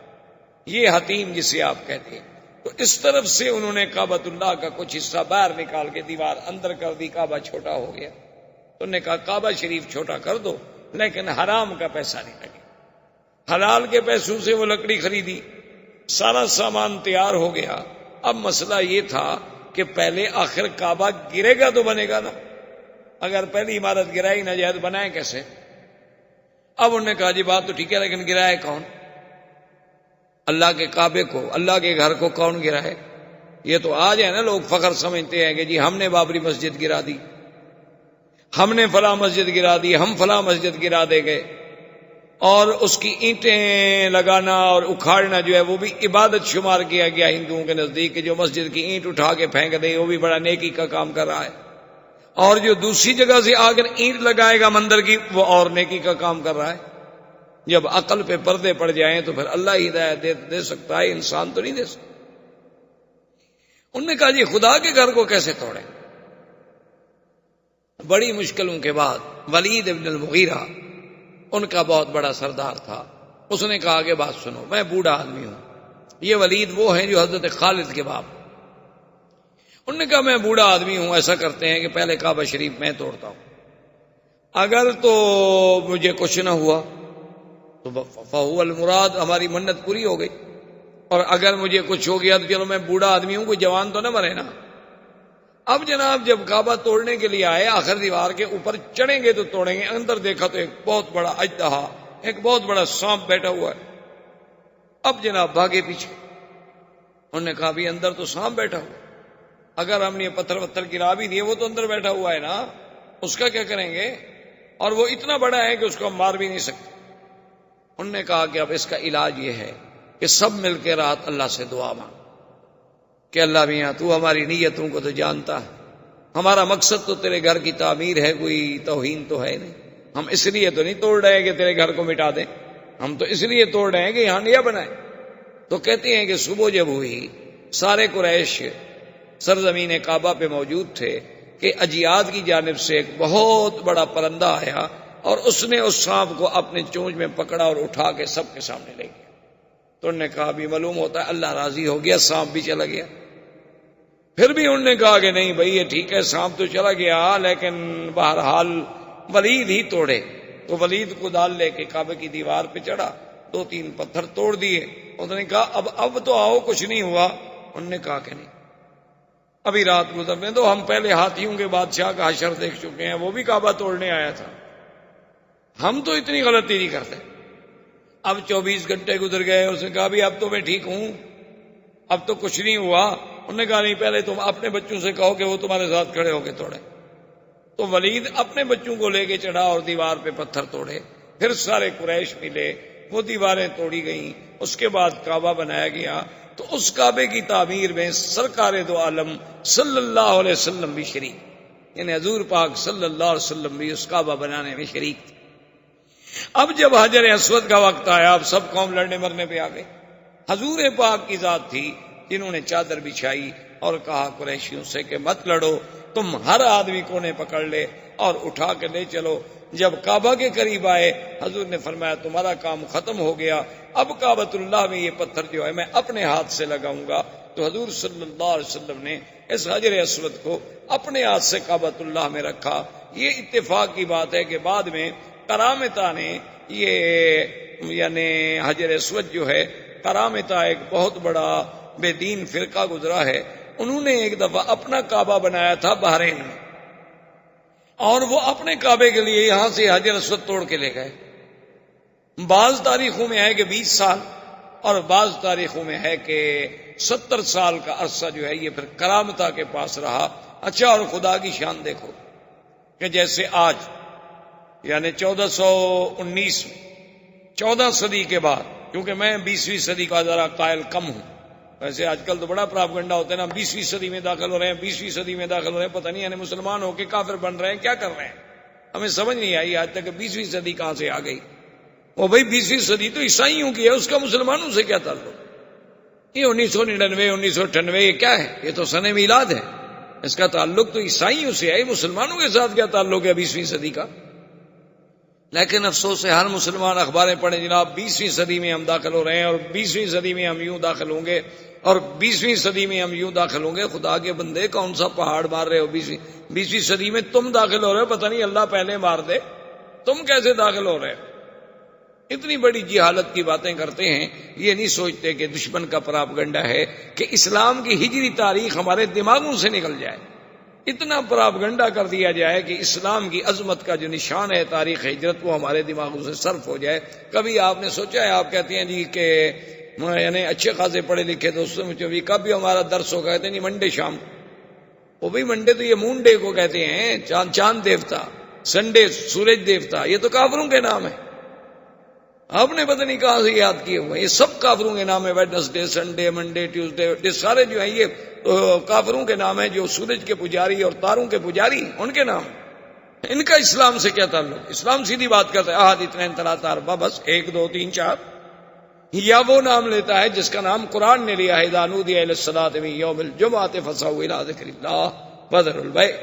A: یہ حتیم جسے آپ کہتے ہیں، تو اس طرف سے انہوں نے کعبۃ اللہ کا کچھ حصہ باہر نکال کے دیوار اندر کر دی، کعبہ چھوٹا ہو گیا۔ تو انہوں نے کہا کعبہ شریف چھوٹا کر دو لیکن حرام کا پیسہ نہیں لگے۔ حلال کے پیسوں سے وہ لکڑی خریدی، سارا سامان تیار ہو گیا۔ اب مسئلہ یہ تھا کہ پہلے آخر کعبہ گرے گا تو بنے گا نا، اگر پہلی عمارت گرائی نہ جائے تو بنائے کیسے؟ اب انہوں نے کہا جی بات تو ٹھیک ہے لیکن گرائے کون؟ اللہ کے کعبے کو، اللہ کے گھر کو کون گرائے؟ یہ تو آج ہے نا لوگ فخر سمجھتے ہیں کہ جی ہم نے بابری مسجد گرا دی، ہم نے فلاں مسجد گرا دی، ہم فلاں مسجد گرا دے گئے، اور اس کی اینٹیں لگانا اور اکھاڑنا جو ہے وہ بھی عبادت شمار کیا گیا ہندوؤں کے نزدیک، کہ جو مسجد کی اینٹ اٹھا کے پھینک دے وہ بھی بڑا نیکی کا کام کر رہا ہے، اور جو دوسری جگہ سے آ کر اینٹ لگائے گا مندر کی وہ اور نیکی کا کام کر رہا ہے۔ جب عقل پہ پردے پڑ جائیں تو پھر اللہ ہی ہدایت دے سکتا ہے، انسان تو نہیں دے سکتا۔ انہوں نے کہا جی خدا کے گھر کو کیسے توڑیں؟ بڑی مشکلوں کے بعد ولید ابن المغیرہ ان کا بہت بڑا سردار تھا، اس نے کہا کہ بات سنو، میں بوڑھا آدمی ہوں، یہ ولید وہ ہیں جو حضرت خالد کے باپ۔ انہوں نے کہا میں بوڑھا آدمی ہوں، ایسا کرتے ہیں کہ پہلے کعبہ شریف میں توڑتا ہوں، اگر تو مجھے کچھ نہ ہوا تو فہو المراد، ہماری منت پوری ہو گئی، اور اگر مجھے کچھ ہو گیا تو چلو میں بوڑھا آدمی ہوں، کوئی جوان تو نہ مرے نا۔ اب جناب جب کعبہ توڑنے کے لیے آئے، آخر دیوار کے اوپر چڑھیں گے تو توڑیں گے، اندر دیکھا تو ایک بہت بڑا اژدہا، ایک بہت بڑا سانپ بیٹھا ہوا ہے۔ اب جناب بھاگے پیچھے، انہوں نے کہا بھی اندر تو سانپ بیٹھا ہوا، اگر ہم نے یہ پتھر گرا بھی دیے وہ تو اندر بیٹھا ہوا ہے نا، اس کا کیا کریں گے؟ اور وہ اتنا بڑا ہے کہ اس کو ہم مار بھی نہیں سکتے۔ انہوں نے کہا کہ اب اس کا علاج یہ ہے کہ سب مل کے رات اللہ سے دعا مانگ کہ اللہ میاں تو ہماری نیتوں کو تو جانتا ہے، ہمارا مقصد تو تیرے گھر کی تعمیر ہے، کوئی توہین تو ہے نہیں، ہم اس لیے تو نہیں توڑ رہے کہ تیرے گھر کو مٹا دیں، ہم تو اس لیے توڑ رہے ہیں کہ یہاں نیا بنائے۔ تو کہتے ہیں کہ صبح جب ہوئی، سارے قریش سرزمین کعبہ پہ موجود تھے کہ اجیاد کی جانب سے ایک بہت بڑا پرندہ آیا اور اس نے اس سانپ کو اپنے چونچ میں پکڑا اور اٹھا کے سب کے سامنے لے گیا۔ تو انہوں نے کہا بھی معلوم ہوتا ہے اللہ راضی ہو گیا، سانپ بھی چلا گیا۔ پھر بھی انہوں نے کہا کہ نہیں بھائی یہ ٹھیک ہے، سانپ تو چلا گیا لیکن بہرحال ولید ہی توڑے۔ تو ولید کو دال لے کے کعبے کی دیوار پہ چڑھا، 2-3 پتھر توڑ دیے۔ انہوں نے کہا اب تو آؤ، کچھ نہیں ہوا۔ انہوں نے کہا کہ نہیں، ابھی رات گزرنے دو، ہم پہلے ہاتھیوں کے بادشاہ کا حشر دیکھ چکے ہیں، وہ بھی کعبہ توڑنے آیا تھا، ہم تو اتنی غلطی نہیں کرتے۔ اب 24 گھنٹے گزر گئے، اس نے کہا بھی اب تو میں ٹھیک ہوں، اب تو کچھ نہیں ہوا۔ انہوں نے کہا نہیں، پہلے تم اپنے بچوں سے کہو کہ وہ تمہارے ساتھ کھڑے ہو کے توڑے۔ تو ولید اپنے بچوں کو لے کے چڑھا اور دیوار پہ پتھر توڑے، پھر سارے قریش ملے، وہ دیواریں توڑی گئیں، اس کے بعد کعبہ بنایا گیا۔ تو اس کعبے کی تعمیر میں سرکار دو عالم صلی اللہ علیہ وسلم بھی شریک، یعنی حضور پاک صلی اللہ علیہ وسلم بھی اس کعبہ بنانے میں شریک تھے۔ اب جب حجر اسود کا وقت آیا، اب سب قوم لڑنے مرنے پہ آ گئے۔ حضور پاک کی ذات تھی جنہوں نے چادر بچھائی اور کہا قریشیوں سے کہ مت لڑو، تم ہر آدمی کونے پکڑ لے اور اٹھا کے لے چلو۔ جب کعبہ کے قریب آئے، حضور نے فرمایا تمہارا کام ختم ہو گیا، اب کعبۃ اللہ میں یہ پتھر جو ہے میں اپنے ہاتھ سے لگاؤں گا۔ تو حضور صلی اللہ علیہ وسلم نے اس حجر اسود کو اپنے ہاتھ سے کعبۃ اللہ میں رکھا۔ یہ اتفاق کی بات ہے کہ بعد میں کرامتہ نے یہ یعنی حجر اسود جو ہے، کرامتہ ایک بہت بڑا بے دین فرقہ گزرا ہے، انہوں نے ایک دفعہ اپنا کعبہ بنایا تھا بحرین میں، اور وہ اپنے کعبے کے لیے یہاں سے حجر اسود توڑ کے لے گئے۔ بعض تاریخوں میں ہے کہ 20 سال، اور بعض تاریخوں میں ہے کہ 70 سال کا عرصہ جو ہے یہ پھر کرامتہ کے پاس رہا۔ اچھا، اور خدا کی شان دیکھو کہ جیسے آج یعنی 1419 میں 14 صدی کے بعد، کیونکہ میں 20ویں صدی کا ذرا قائل کم ہوں، ویسے آج کل تو بڑا پراپگنڈا ہوتا ہے نا، 20ویں صدی میں داخل ہو رہے ہیں، 20ویں صدی میں داخل ہو رہے ہیں، پتہ نہیں یعنی مسلمان ہو کے کافر بن رہے ہیں، کیا کر رہے ہیں؟ ہمیں سمجھ نہیں آئی آج تک کہ 20ویں صدی کہاں سے آ گئی۔ وہ بھائی 20ویں صدی تو عیسائیوں کی ہے، اس کا مسلمانوں سے کیا تعلق؟ یہ 1999 1998 یہ کیا ہے؟ یہ تو سن میلاد ہے، اس کا تعلق تو عیسائیوں سے ہے، مسلمانوں کے ساتھ کیا تعلق ہے 20ویں صدی کا؟ لیکن افسوس ہے ہر مسلمان اخباریں پڑھیں جناب 20ویں صدی میں ہم داخل ہو رہے ہیں، اور 20ویں صدی میں ہم یوں داخل ہوں گے، اور 20ویں صدی میں ہم یوں داخل ہوں گے۔ خدا کے بندے کون سا پہاڑ مار رہے ہو؟ 20ویں صدی میں تم داخل ہو رہے ہو، پتہ نہیں اللہ پہلے مار دے، تم کیسے داخل ہو رہے ہو؟ اتنی بڑی جہالت کی باتیں کرتے ہیں، یہ نہیں سوچتے کہ دشمن کا پراپگنڈا ہے کہ اسلام کی ہجری تاریخ ہمارے دماغوں سے نکل جائے، اتنا پراپگنڈا کر دیا جائے کہ اسلام کی عظمت کا جو نشان ہے تاریخ ہجرت وہ ہمارے دماغوں سے صرف ہو جائے۔ کبھی آپ نے سوچا ہے، آپ کہتے ہیں جی کہ یعنی اچھے خاصے پڑھے لکھے دوستوں میں بھی کب بھی ہمارا درس ہو، کہتے ہیں نہیں منڈے شام، وہ بھی منڈے تو یہ مون ڈے کو کہتے ہیں، چاند دیوتا، سنڈے سورج دیوتا، یہ تو کافروں کے نام ہے، آپ نے پتہ نہیں کہاں سے یاد کیے ہوئے، یہ سب کافروں کے نام ہے، ویڈنسڈے سنڈے منڈے ٹیوزڈے، یہ سارے جو ہیں یہ کافروں کے نام ہیں، جو سورج کے پجاری اور تاروں کے پجاری ان کے نام، ان کا اسلام سے کیا تعلق؟ اسلام سیدھی بات کرتا ہے احد اثنین ثلاثہ اربعہ، بس 1 2 3 4، یا وہ نام لیتا ہے جس کا نام قرآن نے لیا ہے، اذا نودی للصلاۃ من یوم الجمعۃ فاسعوا الی ذکر اللہ وذروا البیع،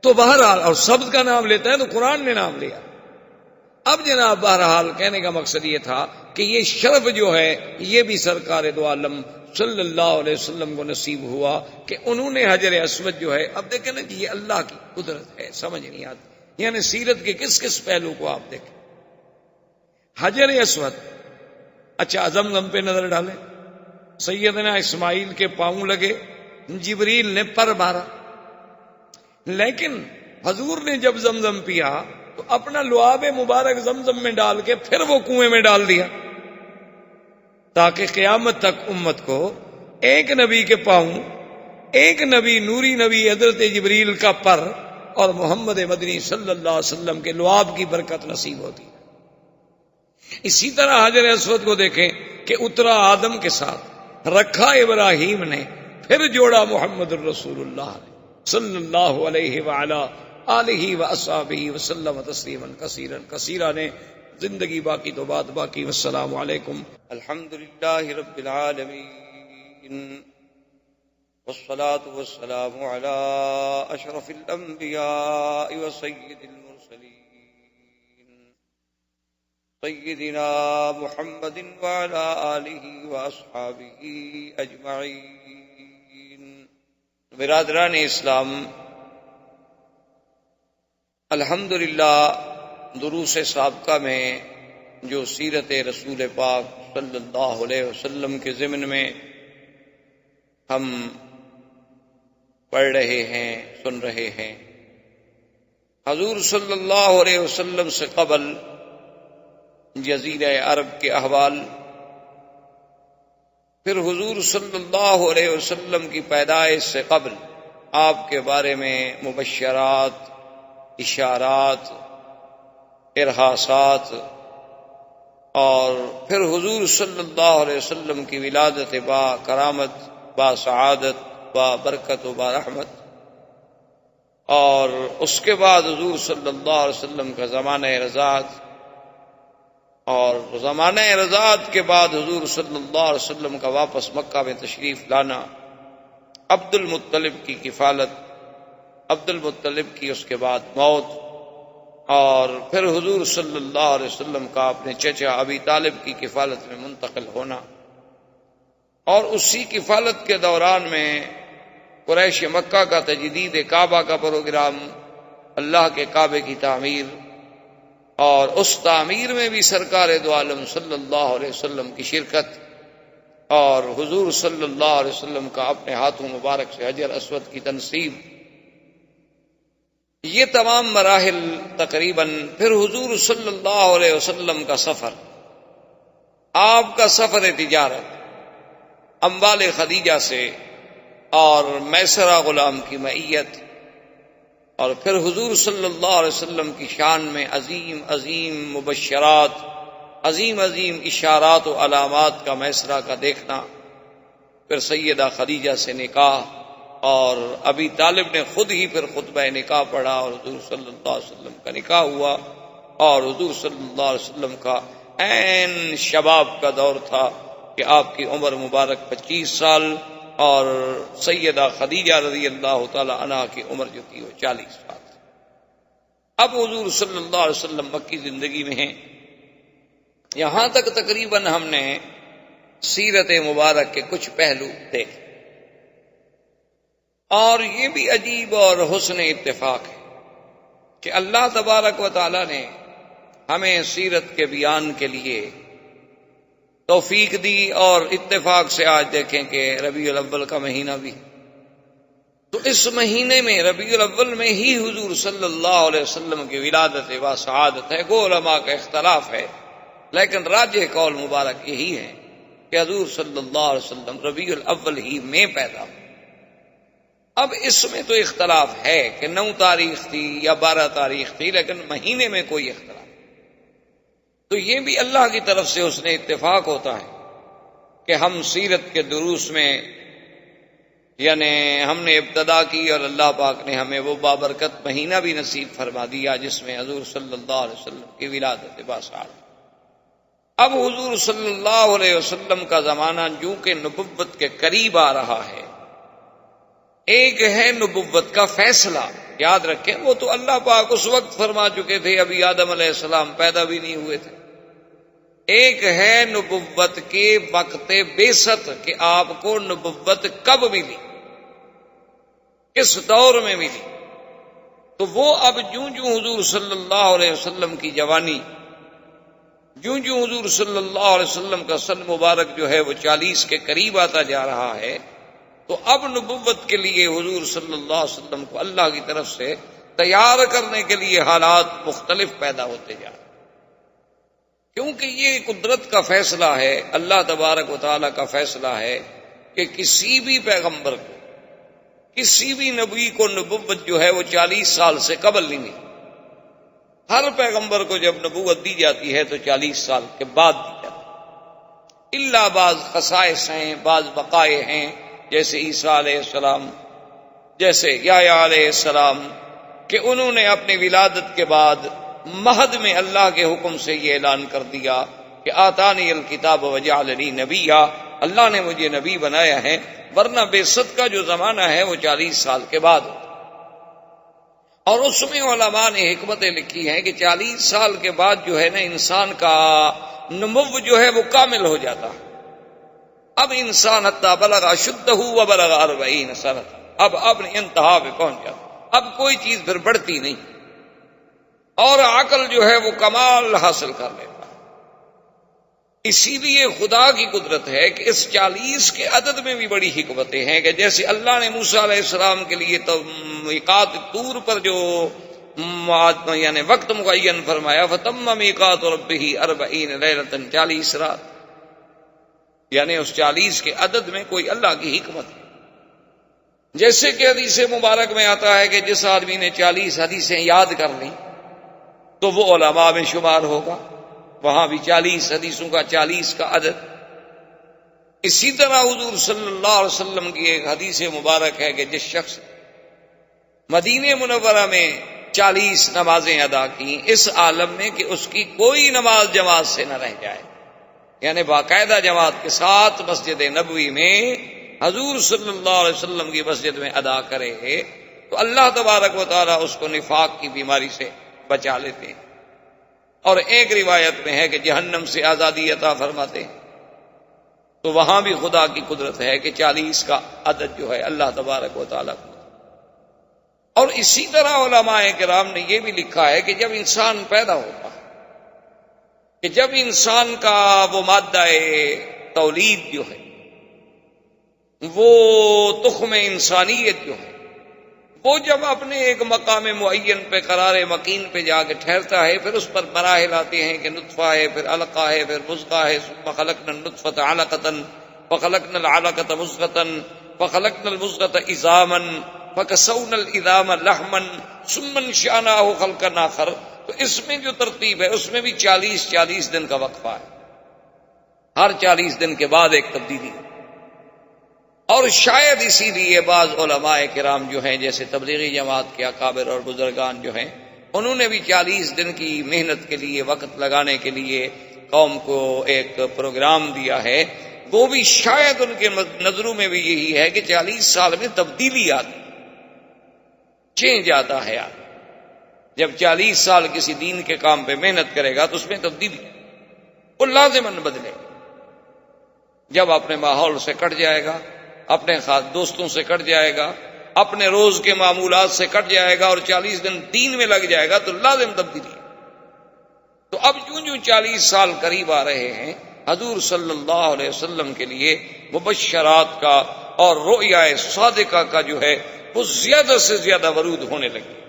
A: تو بہرحال اور سبت کا نام لیتا ہے تو قرآن نے نام لیا۔ اب جناب بہرحال کہنے کا مقصد یہ تھا کہ یہ شرف جو ہے یہ بھی سرکار دو عالم صلی اللہ علیہ وسلم کو نصیب ہوا کہ انہوں نے حجر اسود جو ہے، اب دیکھیں نا جی یہ اللہ کی قدرت ہے، سمجھ نہیں آتی، یعنی سیرت کے کس کس پہلو کو آپ دیکھیں۔ حجر اسود، اچھا زمزم پہ نظر ڈالیں، سیدنا اسماعیل کے پاؤں لگے، جبریل نے پر مارا، لیکن حضور نے جب زمزم پیا تو اپنا لعاب مبارک زمزم میں ڈال کے پھر وہ کنویں میں ڈال دیا، تاکہ قیامت تک امت کو ایک نبی کے پاؤں، ایک نبی نوری نبی حضرت جبریل کا پر اور محمد مدنی صلی اللہ علیہ وسلم کے لعاب کی برکت نصیب ہوتی۔ اسی طرح حجر اسود کو دیکھیں کہ اترا آدم کے ساتھ، رکھا ابراہیم نے، پھر جوڑا محمد الرسول اللہ صلی اللہ علیہ وآلہ آلہ واصحابہ وسلم تسلیما کثیرا کثیرا نے۔ زندگی باقی تو بات باقی۔ والسلام علیکم۔ الحمدللہ رب العالمین والصلاة والسلام علی اشرف الانبیاء وسید المرسلین سیدنا محمد وعلی آلہ واصحابہ اجمعین۔ برادران اسلام، الحمدللہ دروس سابقہ میں جو سیرت رسول پاک صلی اللہ علیہ وسلم کے ضمن میں ہم پڑھ رہے ہیں، سن رہے ہیں، حضور صلی اللہ علیہ وسلم سے قبل جزیرہ عرب کے احوال، پھر حضور صلی اللہ علیہ وسلم کی پیدائش سے قبل آپ کے بارے میں مبشرات، اشارات، ارہاسات، اور پھر حضور صلی اللہ علیہ وسلم کی ولادت با کرامت، با سعادت، با برکت و با رحمت، اور اس کے بعد حضور صلی اللہ علیہ وسلم کا زمانہ رضاعت، اور زمانہ رضاعت کے بعد حضور صلی اللہ علیہ وسلم کا واپس مکہ میں تشریف لانا، عبد المطلب کی کفالت، عبد المطلب کی اس کے بعد موت، اور پھر حضور صلی اللہ علیہ وسلم کا اپنے چچا ابی طالب کی کفالت میں منتقل ہونا، اور اسی کفالت کے دوران میں قریش مکہ کا تجدید کعبہ کا پروگرام، اللہ کے کعبے کی تعمیر، اور اس تعمیر میں بھی سرکار دو عالم صلی اللہ علیہ وسلم کی شرکت، اور حضور صلی اللہ علیہ وسلم کا اپنے ہاتھوں مبارک سے حجر اسود کی تنصیب، یہ تمام مراحل تقریباً پھر حضور صلی اللہ علیہ وسلم کا سفر، آپ کا سفر تجارت اموال خدیجہ سے اور میسرہ غلام کی معیت، اور پھر حضور صلی اللہ علیہ وسلم کی شان میں عظیم عظیم مبشرات، عظیم عظیم اشارات و علامات کا میسرہ کا دیکھنا، پھر سیدہ خدیجہ سے نکاح، اور ابی طالب نے خود ہی پھر خطبہ نکاح پڑھا اور حضور صلی اللہ علیہ وسلم کا نکاح ہوا، اور حضور صلی اللہ علیہ وسلم کا عین شباب کا دور تھا کہ آپ کی عمر مبارک 25 سال، اور سیدہ خدیجہ رضی اللہ تعالی عنہا کی عمر جو تھی وہ 40 سال تھی۔ اب حضور صلی اللہ علیہ وسلم مکی زندگی میں ہیں۔ یہاں تک تقریباً ہم نے سیرت مبارک کے کچھ پہلو دیکھے، اور یہ بھی عجیب اور حسن اتفاق ہے کہ اللہ تبارک و تعالی نے ہمیں سیرت کے بیان کے لیے توفیق دی، اور اتفاق سے آج دیکھیں کہ ربیع الاول کا مہینہ بھی، تو اس مہینے میں ربیع الاول میں ہی حضور صلی اللہ علیہ وسلم کی ولادت و سعادت ہے۔ کو علماء کا اختلاف ہے، لیکن راجح قول مبارک یہی ہے کہ حضور صلی اللہ علیہ وسلم ربیع الاول ہی میں پیدا ہوئے۔ اب اس میں تو اختلاف ہے کہ 9 تاریخ تھی یا 12 تاریخ تھی، لیکن مہینے میں کوئی اختلاف، تو یہ بھی اللہ کی طرف سے اس نے اتفاق ہوتا ہے کہ ہم سیرت کے دروس میں یعنی ہم نے ابتدا کی، اور اللہ پاک نے ہمیں وہ بابرکت مہینہ بھی نصیب فرما دیا جس میں حضور صلی اللہ علیہ وسلم کی ولادت باسعادت۔ اب حضور صلی اللہ علیہ وسلم کا زمانہ جو کہ نبوت کے قریب آ رہا ہے، ایک ہے نبوت کا فیصلہ، یاد رکھیں وہ تو اللہ پاک اس وقت فرما چکے تھے، ابھی آدم علیہ السلام پیدا بھی نہیں ہوئے تھے۔ ایک ہے نبوت کے وقت بعثت کہ آپ کو نبوت کب ملی، کس دور میں ملی، تو وہ اب جوں جوں حضور صلی اللہ علیہ وسلم کی جوانی، جوں جوں حضور صلی اللہ علیہ وسلم کا سن مبارک جو ہے وہ 40 کے قریب آتا جا رہا ہے، تو اب نبوت کے لیے حضور صلی اللہ علیہ وسلم کو اللہ کی طرف سے تیار کرنے کے لیے حالات مختلف پیدا ہوتے جا رہے ہیں، کیونکہ یہ قدرت کا فیصلہ ہے، اللہ تبارک و تعالیٰ کا فیصلہ ہے کہ کسی بھی پیغمبر کو، کسی بھی نبی کو نبوت جو ہے وہ 40 سال سے قبل نہیں ملی۔ ہر پیغمبر کو جب نبوت دی جاتی ہے تو 40 سال کے بعد دی جاتی ہے، الا بعض خصائص ہیں، بعض بقائے ہیں، جیسے عیسیٰ علیہ السلام، جیسے یحییٰ علیہ السلام، کہ انہوں نے اپنی ولادت کے بعد مہد میں اللہ کے حکم سے یہ اعلان کر دیا کہ آتانی الکتاب وجعلنی نبیا، اللہ نے مجھے نبی بنایا ہے، ورنہ بعثت کا جو زمانہ ہے وہ 40 سال کے بعد ہوتا۔ اور اس میں علماء نے حکمتیں لکھی ہیں کہ 40 سال کے بعد جو ہے نا انسان کا نمو جو ہے وہ کامل ہو جاتا ہے۔ اب انسان حتی بلغ اشدہ وبلغ 40 سنہ، اب اپنی انتہا پہ پہنچ جاتا، اب کوئی چیز پھر بڑھتی نہیں، اور عقل جو ہے وہ کمال حاصل کر لیتا۔ اسی لیے خدا کی قدرت ہے کہ اس 40 کے عدد میں بھی بڑی حکمتیں ہیں، کہ جیسے اللہ نے موسیٰ علیہ السلام کے لیے تو میقات طور پر جو یعنی وقت معین فرمایا، فَتَمَّ مِيقَاتُ رَبِّهِ 40 لَيْلَةً، 40 رات، یعنی اس 40 کے عدد میں کوئی اللہ کی حکمت ہے۔ جیسے کہ حدیث مبارک میں آتا ہے کہ جس آدمی نے 40 حدیثیں یاد کر لیں تو وہ علماء میں شمار ہوگا، وہاں بھی 40 حدیثوں کا 40 کا عدد۔ اسی طرح حضور صلی اللہ علیہ وسلم کی ایک حدیث مبارک ہے کہ جس شخص مدینہ منورہ میں 40 نمازیں ادا کی اس عالم میں کہ اس کی کوئی نماز جماعت سے نہ رہ جائے، یعنی باقاعدہ جماعت کے ساتھ مسجد نبوی میں حضور صلی اللہ علیہ وسلم کی مسجد میں ادا کرے تو اللہ تبارک و تعالیٰ اس کو نفاق کی بیماری سے بچا لیتے ہیں، اور ایک روایت میں ہے کہ جہنم سے آزادی عطا فرماتے ہیں۔ تو وہاں بھی خدا کی قدرت ہے کہ 40 کا عدد جو ہے اللہ تبارک و تعالیٰ کو۔ اور اسی طرح علماء کرام نے یہ بھی لکھا ہے کہ جب انسان پیدا ہوتا ہے، کہ جب انسان کا وہ مادہ تولید جو ہے، وہ تخم انسانیت جو ہے، وہ جب اپنے ایک مقام معین پہ قرار مکین پہ جا کے ٹھہرتا ہے، پھر اس پر مراحل آتے ہیں کہ نطفہ ہے، پھر علقہ ہے، پھر مضغہ ہے، ثم خلقنا النطفة علقة فخلقنا العلقة مضغة فخلقنا المضغة عظاما فكسونا العظام لحما ثم انشأناه خلقا آخر۔ تو اس میں جو ترتیب ہے اس میں بھی 40 دن کا وقفہ ہے، ہر 40 دن کے بعد ایک تبدیلی۔ اور شاید اسی لیے بعض علماء کرام جو ہیں جیسے تبلیغی جماعت کے اکابر اور بزرگان جو ہیں انہوں نے بھی 40 دن کی محنت کے لیے وقت لگانے کے لیے قوم کو ایک پروگرام دیا ہے، وہ بھی شاید ان کے نظروں میں بھی یہی ہے کہ 40 سال میں تبدیلی آتی، چینج آتا ہے آتا۔ جب 40 سال کسی دین کے کام پہ محنت کرے گا تو اس میں تبدیلی وہ لازماً بدلے گا۔ جب اپنے ماحول سے کٹ جائے گا، اپنے خاص دوستوں سے کٹ جائے گا، اپنے روز کے معمولات سے کٹ جائے گا اور 40 دن دین میں لگ جائے گا تو لازم تبدیلی۔ تو اب جو 40 سال قریب آ رہے ہیں، حضور صلی اللہ علیہ وسلم کے لیے مبشرات کا اور رؤیا صادقہ کا جو ہے وہ زیادہ سے زیادہ ورود ہونے لگے۔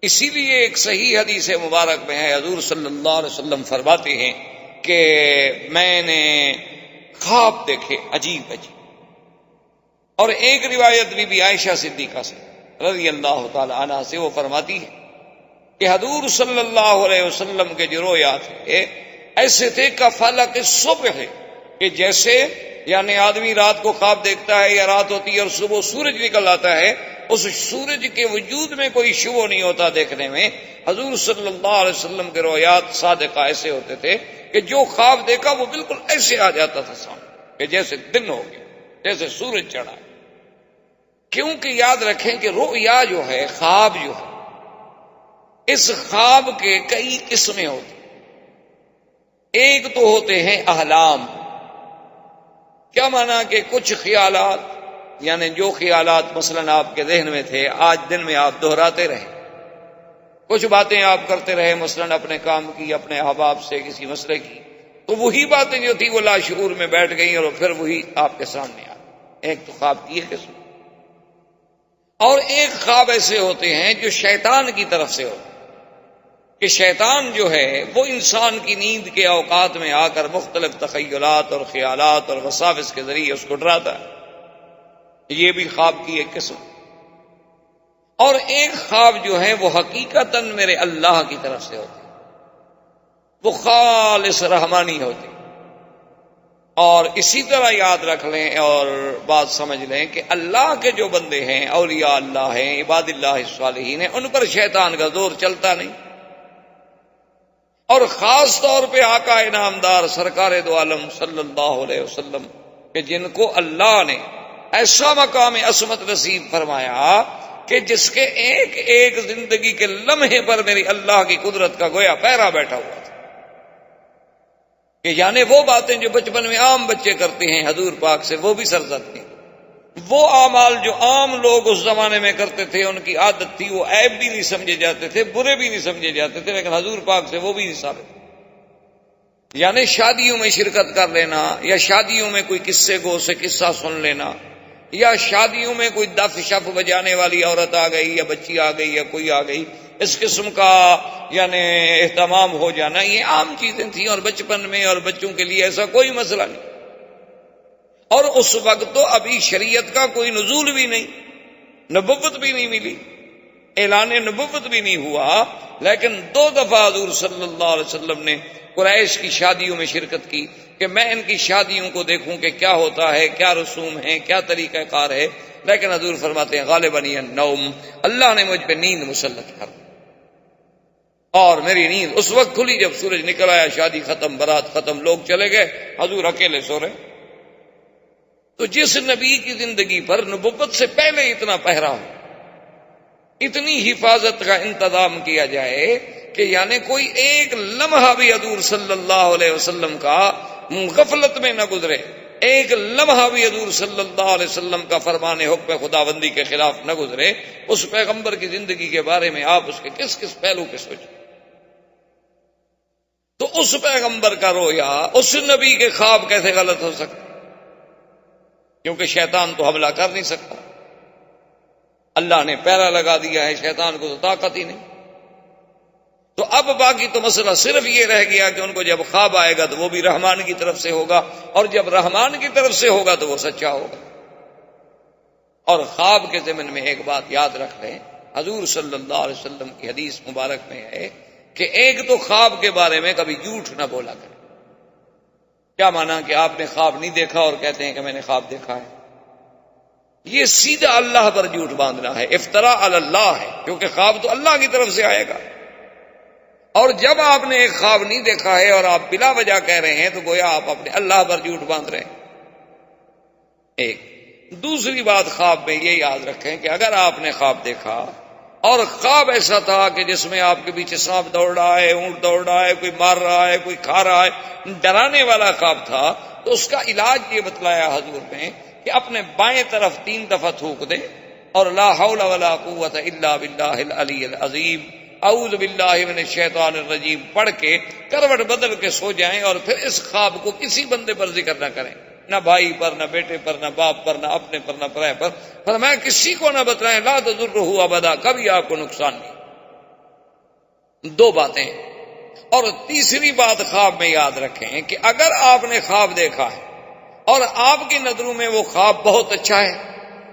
A: اسی لیے ایک صحیح حدیث مبارک میں ہے، حضور صلی اللہ علیہ وسلم فرماتے ہیں کہ میں نے خواب دیکھے عجیب عجیب۔ اور ایک روایت بھی عائشہ صدیقہ سے رضی اللہ تعالی عنہا سے وہ فرماتی ہے کہ حضور صلی اللہ علیہ وسلم کے جو رویا تھے ایسے تھے کفلق الصبح، کہ جیسے یعنی آدمی رات کو خواب دیکھتا ہے یا رات ہوتی ہے اور صبح سورج نکل آتا ہے، اس سورج کے وجود میں کوئی شبہ نہیں ہوتا دیکھنے میں۔ حضور صلی اللہ علیہ وسلم کے رویات صادقہ ایسے ہوتے تھے کہ جو خواب دیکھا وہ بالکل ایسے آ جاتا تھا سامنے کہ جیسے دن ہو گیا، جیسے سورج چڑھا ہے۔ کیونکہ یاد رکھیں کہ رؤیا جو ہے، خواب جو ہے، اس خواب کے کئی قسمیں ہوتی ہیں۔ ایک تو ہوتے ہیں احلام، کیا مانا کہ کچھ خیالات، یعنی جو خیالات مثلاً آپ کے ذہن میں تھے آج دن میں آپ دہراتے رہے، کچھ باتیں آپ کرتے رہے مثلاً اپنے کام کی، اپنے احباب سے کسی مسئلے کی، تو وہی باتیں جو تھی وہ لاشعور میں بیٹھ گئیں اور پھر وہی آپ کے سامنے آ گئی۔ ایک تو خواب کی ہے قسم، اور ایک خواب ایسے ہوتے ہیں جو شیطان کی طرف سے ہوتے ہیں کہ شیطان جو ہے وہ انسان کی نیند کے اوقات میں آ کر مختلف تخیلات اور خیالات اور وساوس کے ذریعے اس کو ڈراتا ہے، یہ بھی خواب کی ایک قسم۔ اور ایک خواب جو ہے وہ حقیقتاً میرے اللہ کی طرف سے ہوتے ہیں، وہ خالص رحمانی ہوتے ہیں۔ اور اسی طرح یاد رکھ لیں اور بات سمجھ لیں کہ اللہ کے جو بندے ہیں، اولیاء اللہ ہیں، عباد اللہ الصالحین ہیں، ان پر شیطان کا زور چلتا نہیں۔ اور خاص طور پہ آقا انعامدار سرکار دو عالم صلی اللہ علیہ وسلم کہ جن کو اللہ نے ایسا مقام عصمت نصیب فرمایا کہ جس کے ایک ایک زندگی کے لمحے پر میری اللہ کی قدرت کا گویا پیرا بیٹھا ہوا تھا، کہ یعنی وہ باتیں جو بچپن میں عام بچے کرتے ہیں حضور پاک سے وہ بھی سرزد تھی، وہ اعمال جو عام لوگ اس زمانے میں کرتے تھے ان کی عادت تھی، وہ عیب بھی نہیں سمجھے جاتے تھے، برے بھی نہیں سمجھے جاتے تھے، لیکن حضور پاک سے وہ بھی نہیں ثابت۔ یعنی شادیوں میں شرکت کر لینا، یا شادیوں میں کوئی قصے گو سے قصہ سن لینا، یا شادیوں میں کوئی دف شف بجانے والی عورت آ گئی یا بچی آ گئی یا کوئی آ گئی، اس قسم کا یعنی اہتمام ہو جانا، یہ عام چیزیں تھیں، اور بچپن میں اور بچوں کے لیے ایسا کوئی مسئلہ نہیں۔ اور اس وقت تو ابھی شریعت کا کوئی نزول بھی نہیں، نبوت بھی نہیں ملی، اعلان نبوت بھی نہیں ہوا، لیکن 2 دفعہ حضور صلی اللہ علیہ وسلم نے قریش کی شادیوں میں شرکت کی کہ میں ان کی شادیوں کو دیکھوں کہ کیا ہوتا ہے، کیا رسوم ہے، کیا طریقہ کار ہے، لیکن حضور فرماتے ہیں غالباً النوم، اللہ نے مجھ پہ نیند مسلط کر دی، اور میری نیند اس وقت کھلی جب سورج نکل آیا، شادی ختم، بارات ختم، لوگ چلے گئے، حضور اکیلے سو رہے۔ تو جس نبی کی زندگی پر نبوت سے پہلے اتنا پہرا ہو، اتنی حفاظت کا انتظام کیا جائے کہ یعنی کوئی ایک لمحہ بھی حضور صلی اللہ علیہ وسلم کا غفلت میں نہ گزرے، ایک لمحہ بھی حضور صلی اللہ علیہ وسلم کا فرمان حکم خداوندی کے خلاف نہ گزرے، اس پیغمبر کی زندگی کے بارے میں آپ اس کے کس کس پہلو کے سوچیں۔ تو اس پیغمبر کا رویا، اس نبی کے خواب کیسے غلط ہو سکتے؟ کیونکہ شیطان تو حملہ کر نہیں سکتا، اللہ نے پیرا لگا دیا ہے، شیطان کو تو طاقت ہی نہیں۔ تو اب باقی تو مسئلہ صرف یہ رہ گیا کہ ان کو جب خواب آئے گا تو وہ بھی رحمان کی طرف سے ہوگا، اور جب رحمان کی طرف سے ہوگا تو وہ سچا ہوگا۔ اور خواب کے ضمن میں ایک بات یاد رکھ لیں، حضور صلی اللہ علیہ وسلم کی حدیث مبارک میں ہے کہ ایک تو خواب کے بارے میں کبھی جھوٹ نہ بولا کرے، کیا مانا کہ آپ نے خواب نہیں دیکھا اور کہتے ہیں کہ میں نے خواب دیکھا ہے؟ یہ سیدھا اللہ پر جھوٹ باندھنا ہے، افتراء علی اللہ ہے، کیونکہ خواب تو اللہ کی طرف سے آئے گا۔ اور جب آپ نے ایک خواب نہیں دیکھا ہے اور آپ بلا وجہ کہہ رہے ہیں تو گویا آپ اپنے اللہ پر جھوٹ باندھ رہے ہیں۔ ایک دوسری بات خواب میں یہ یاد رکھیں کہ اگر آپ نے خواب دیکھا اور خواب ایسا تھا کہ جس میں آپ کے پیچھے سانپ دوڑ رہا ہے، اونٹ دوڑ رہا ہے، کوئی مار رہا ہے، کوئی کھا رہا ہے، ڈرانے والا خواب تھا، تو اس کا علاج یہ بتلایا حضور نے کہ اپنے بائیں طرف 3 دفعہ تھوک دیں اور لا حول ولا قوت الا باللہ العلی العظیم، اعوذ باللہ من الشیطان الرجیم پڑھ کے کروٹ بدل کے سو جائیں، اور پھر اس خواب کو کسی بندے پر ذکر نہ کریں، نہ بھائی پر، نہ بیٹے پر، نہ باپ پر، نہ اپنے پر، نہ پرائے پر، فرمایا کسی کو نہ بتلائیں، لا تضرہ ابدا، کبھی آپ کو نقصان نہیں۔ 2 باتیں۔ اور تیسری بات خواب میں یاد رکھیں کہ اگر آپ نے خواب دیکھا ہے اور آپ کی نظروں میں وہ خواب بہت اچھا ہے،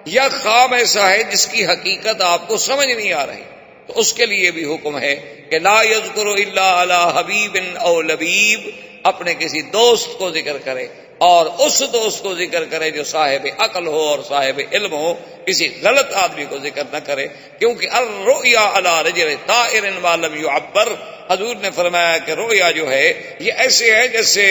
A: یا خواب ایسا ہے جس کی حقیقت آپ کو سمجھ نہیں آ رہی، تو اس کے لیے بھی حکم ہے کہ لا یذکر الا علی حبیب او لبیب، اپنے کسی دوست کو ذکر کرے، اور اس دوست کو ذکر کرے جو صاحب عقل ہو اور صاحب علم ہو، کسی غلط آدمی کو ذکر نہ کرے، کیونکہ الرؤیا علی رجل طائر ما لم يعبر، حضور نے فرمایا کہ رؤیا جو ہے یہ ایسے ہے جیسے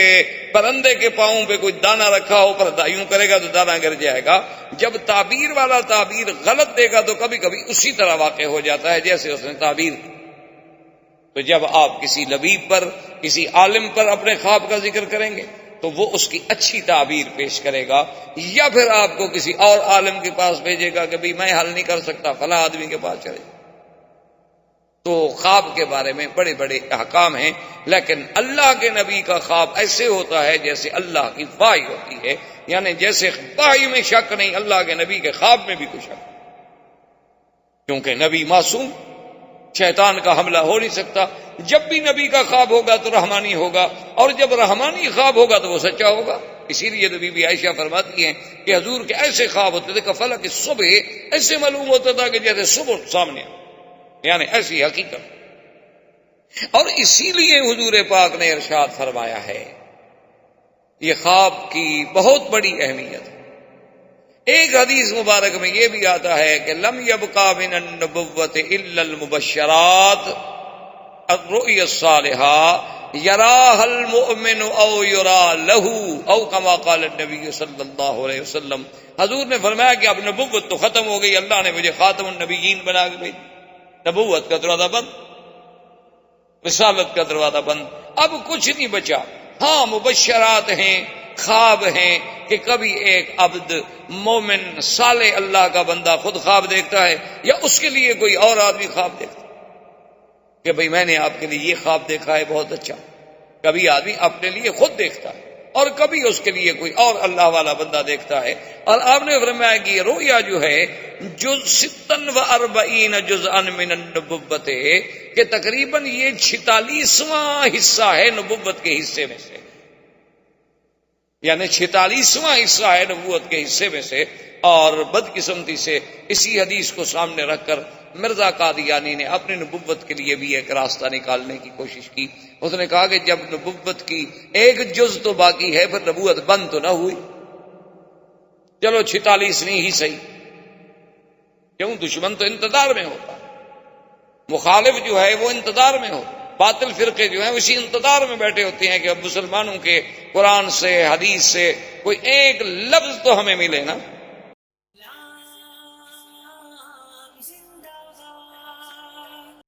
A: پرندے کے پاؤں پہ کوئی دانہ رکھا ہو، پر یوں کرے گا تو دانہ گر جائے گا۔ جب تعبیر والا تعبیر غلط دے گا تو کبھی کبھی اسی طرح واقع ہو جاتا ہے جیسے اس نے تعبیر کی۔ تو جب آپ کسی لبیب پر، کسی عالم پر اپنے خواب کا ذکر کریں گے تو وہ اس کی اچھی تعبیر پیش کرے گا، یا پھر آپ کو کسی اور عالم کے پاس بھیجے گا کہ بھئی میں حل نہیں کر سکتا، فلاں آدمی کے پاس چلے۔ تو خواب کے بارے میں بڑے بڑے احکام ہیں، لیکن اللہ کے نبی کا خواب ایسے ہوتا ہے جیسے اللہ کی وحی ہوتی ہے، یعنی جیسے وحی میں شک نہیں، اللہ کے نبی کے خواب میں بھی کوئی شک، کیونکہ نبی معصوم، شیطان کا حملہ ہو نہیں سکتا۔ جب بھی نبی کا خواب ہوگا تو رحمانی ہوگا، اور جب رحمانی خواب ہوگا تو وہ سچا ہوگا۔ اسی لیے تو بی بی عائشہ فرماتی ہیں کہ حضور کے ایسے خواب ہوتے تھے کہ فلک صبح ایسے معلوم ہوتا تھا کہ جیسے صبح سامنے، یعنی ایسی حقیقت۔ اور اسی لیے حضور پاک نے ارشاد فرمایا ہے، یہ خواب کی بہت بڑی اہمیت ہے۔ ایک حدیث مبارک میں یہ بھی آتا ہے کہ لم یبقى من النبوۃ الا المبشرات الرؤیا الصالحہ یراها المؤمن او یرا له او كما قال النبی صلی اللہ علیہ وسلم۔ حضور نے فرمایا کہ اب نبوت تو ختم ہو گئی، اللہ نے مجھے خاتم النبیین بنا کے بھیجا، نبوت کا دروازہ بند، رسالت کا دروازہ بند، اب کچھ نہیں بچا۔ ہاں مبشرات ہیں، خواب ہیں کہ کبھی ایک عبد مومن صالح اللہ کا بندہ خود خواب دیکھتا ہے، یا اس کے لیے کوئی اور آدمی خواب دیکھتا ہے کہ بھئی میں نے آپ کے لیے یہ خواب دیکھا ہے بہت اچھا۔ کبھی آدمی اپنے لیے خود دیکھتا ہے اور کبھی اس کے لیے کوئی اور اللہ والا بندہ دیکھتا ہے۔ اور آپ نے فرمایا کہ یہ رؤیا جو ہے جز 46 جزءا من النبوت، کہ تقریباً یہ 46واں حصہ ہے نبوت کے حصے میں سے، یعنی 46واں حصہ ہے نبوت کے حصے میں سے۔ اور بدقسمتی سے اسی حدیث کو سامنے رکھ کر مرزا قادیانی نے اپنی نبوت کے لیے بھی ایک راستہ نکالنے کی کوشش کی۔ اس نے کہا کہ جب نبوت کی ایک جز تو باقی ہے، پھر نبوت بند تو نہ ہوئی، چلو 46 نہیں ہی صحیح، کیوں؟ دشمن تو انتظار میں ہوتا، مخالف جو ہے وہ انتظار میں ہوتا، باطل فرقے جو ہیں اسی انتظار میں بیٹھے ہوتے ہیں کہ اب مسلمانوں کے قرآن سے، حدیث سے کوئی ایک لفظ تو ہمیں ملے نا۔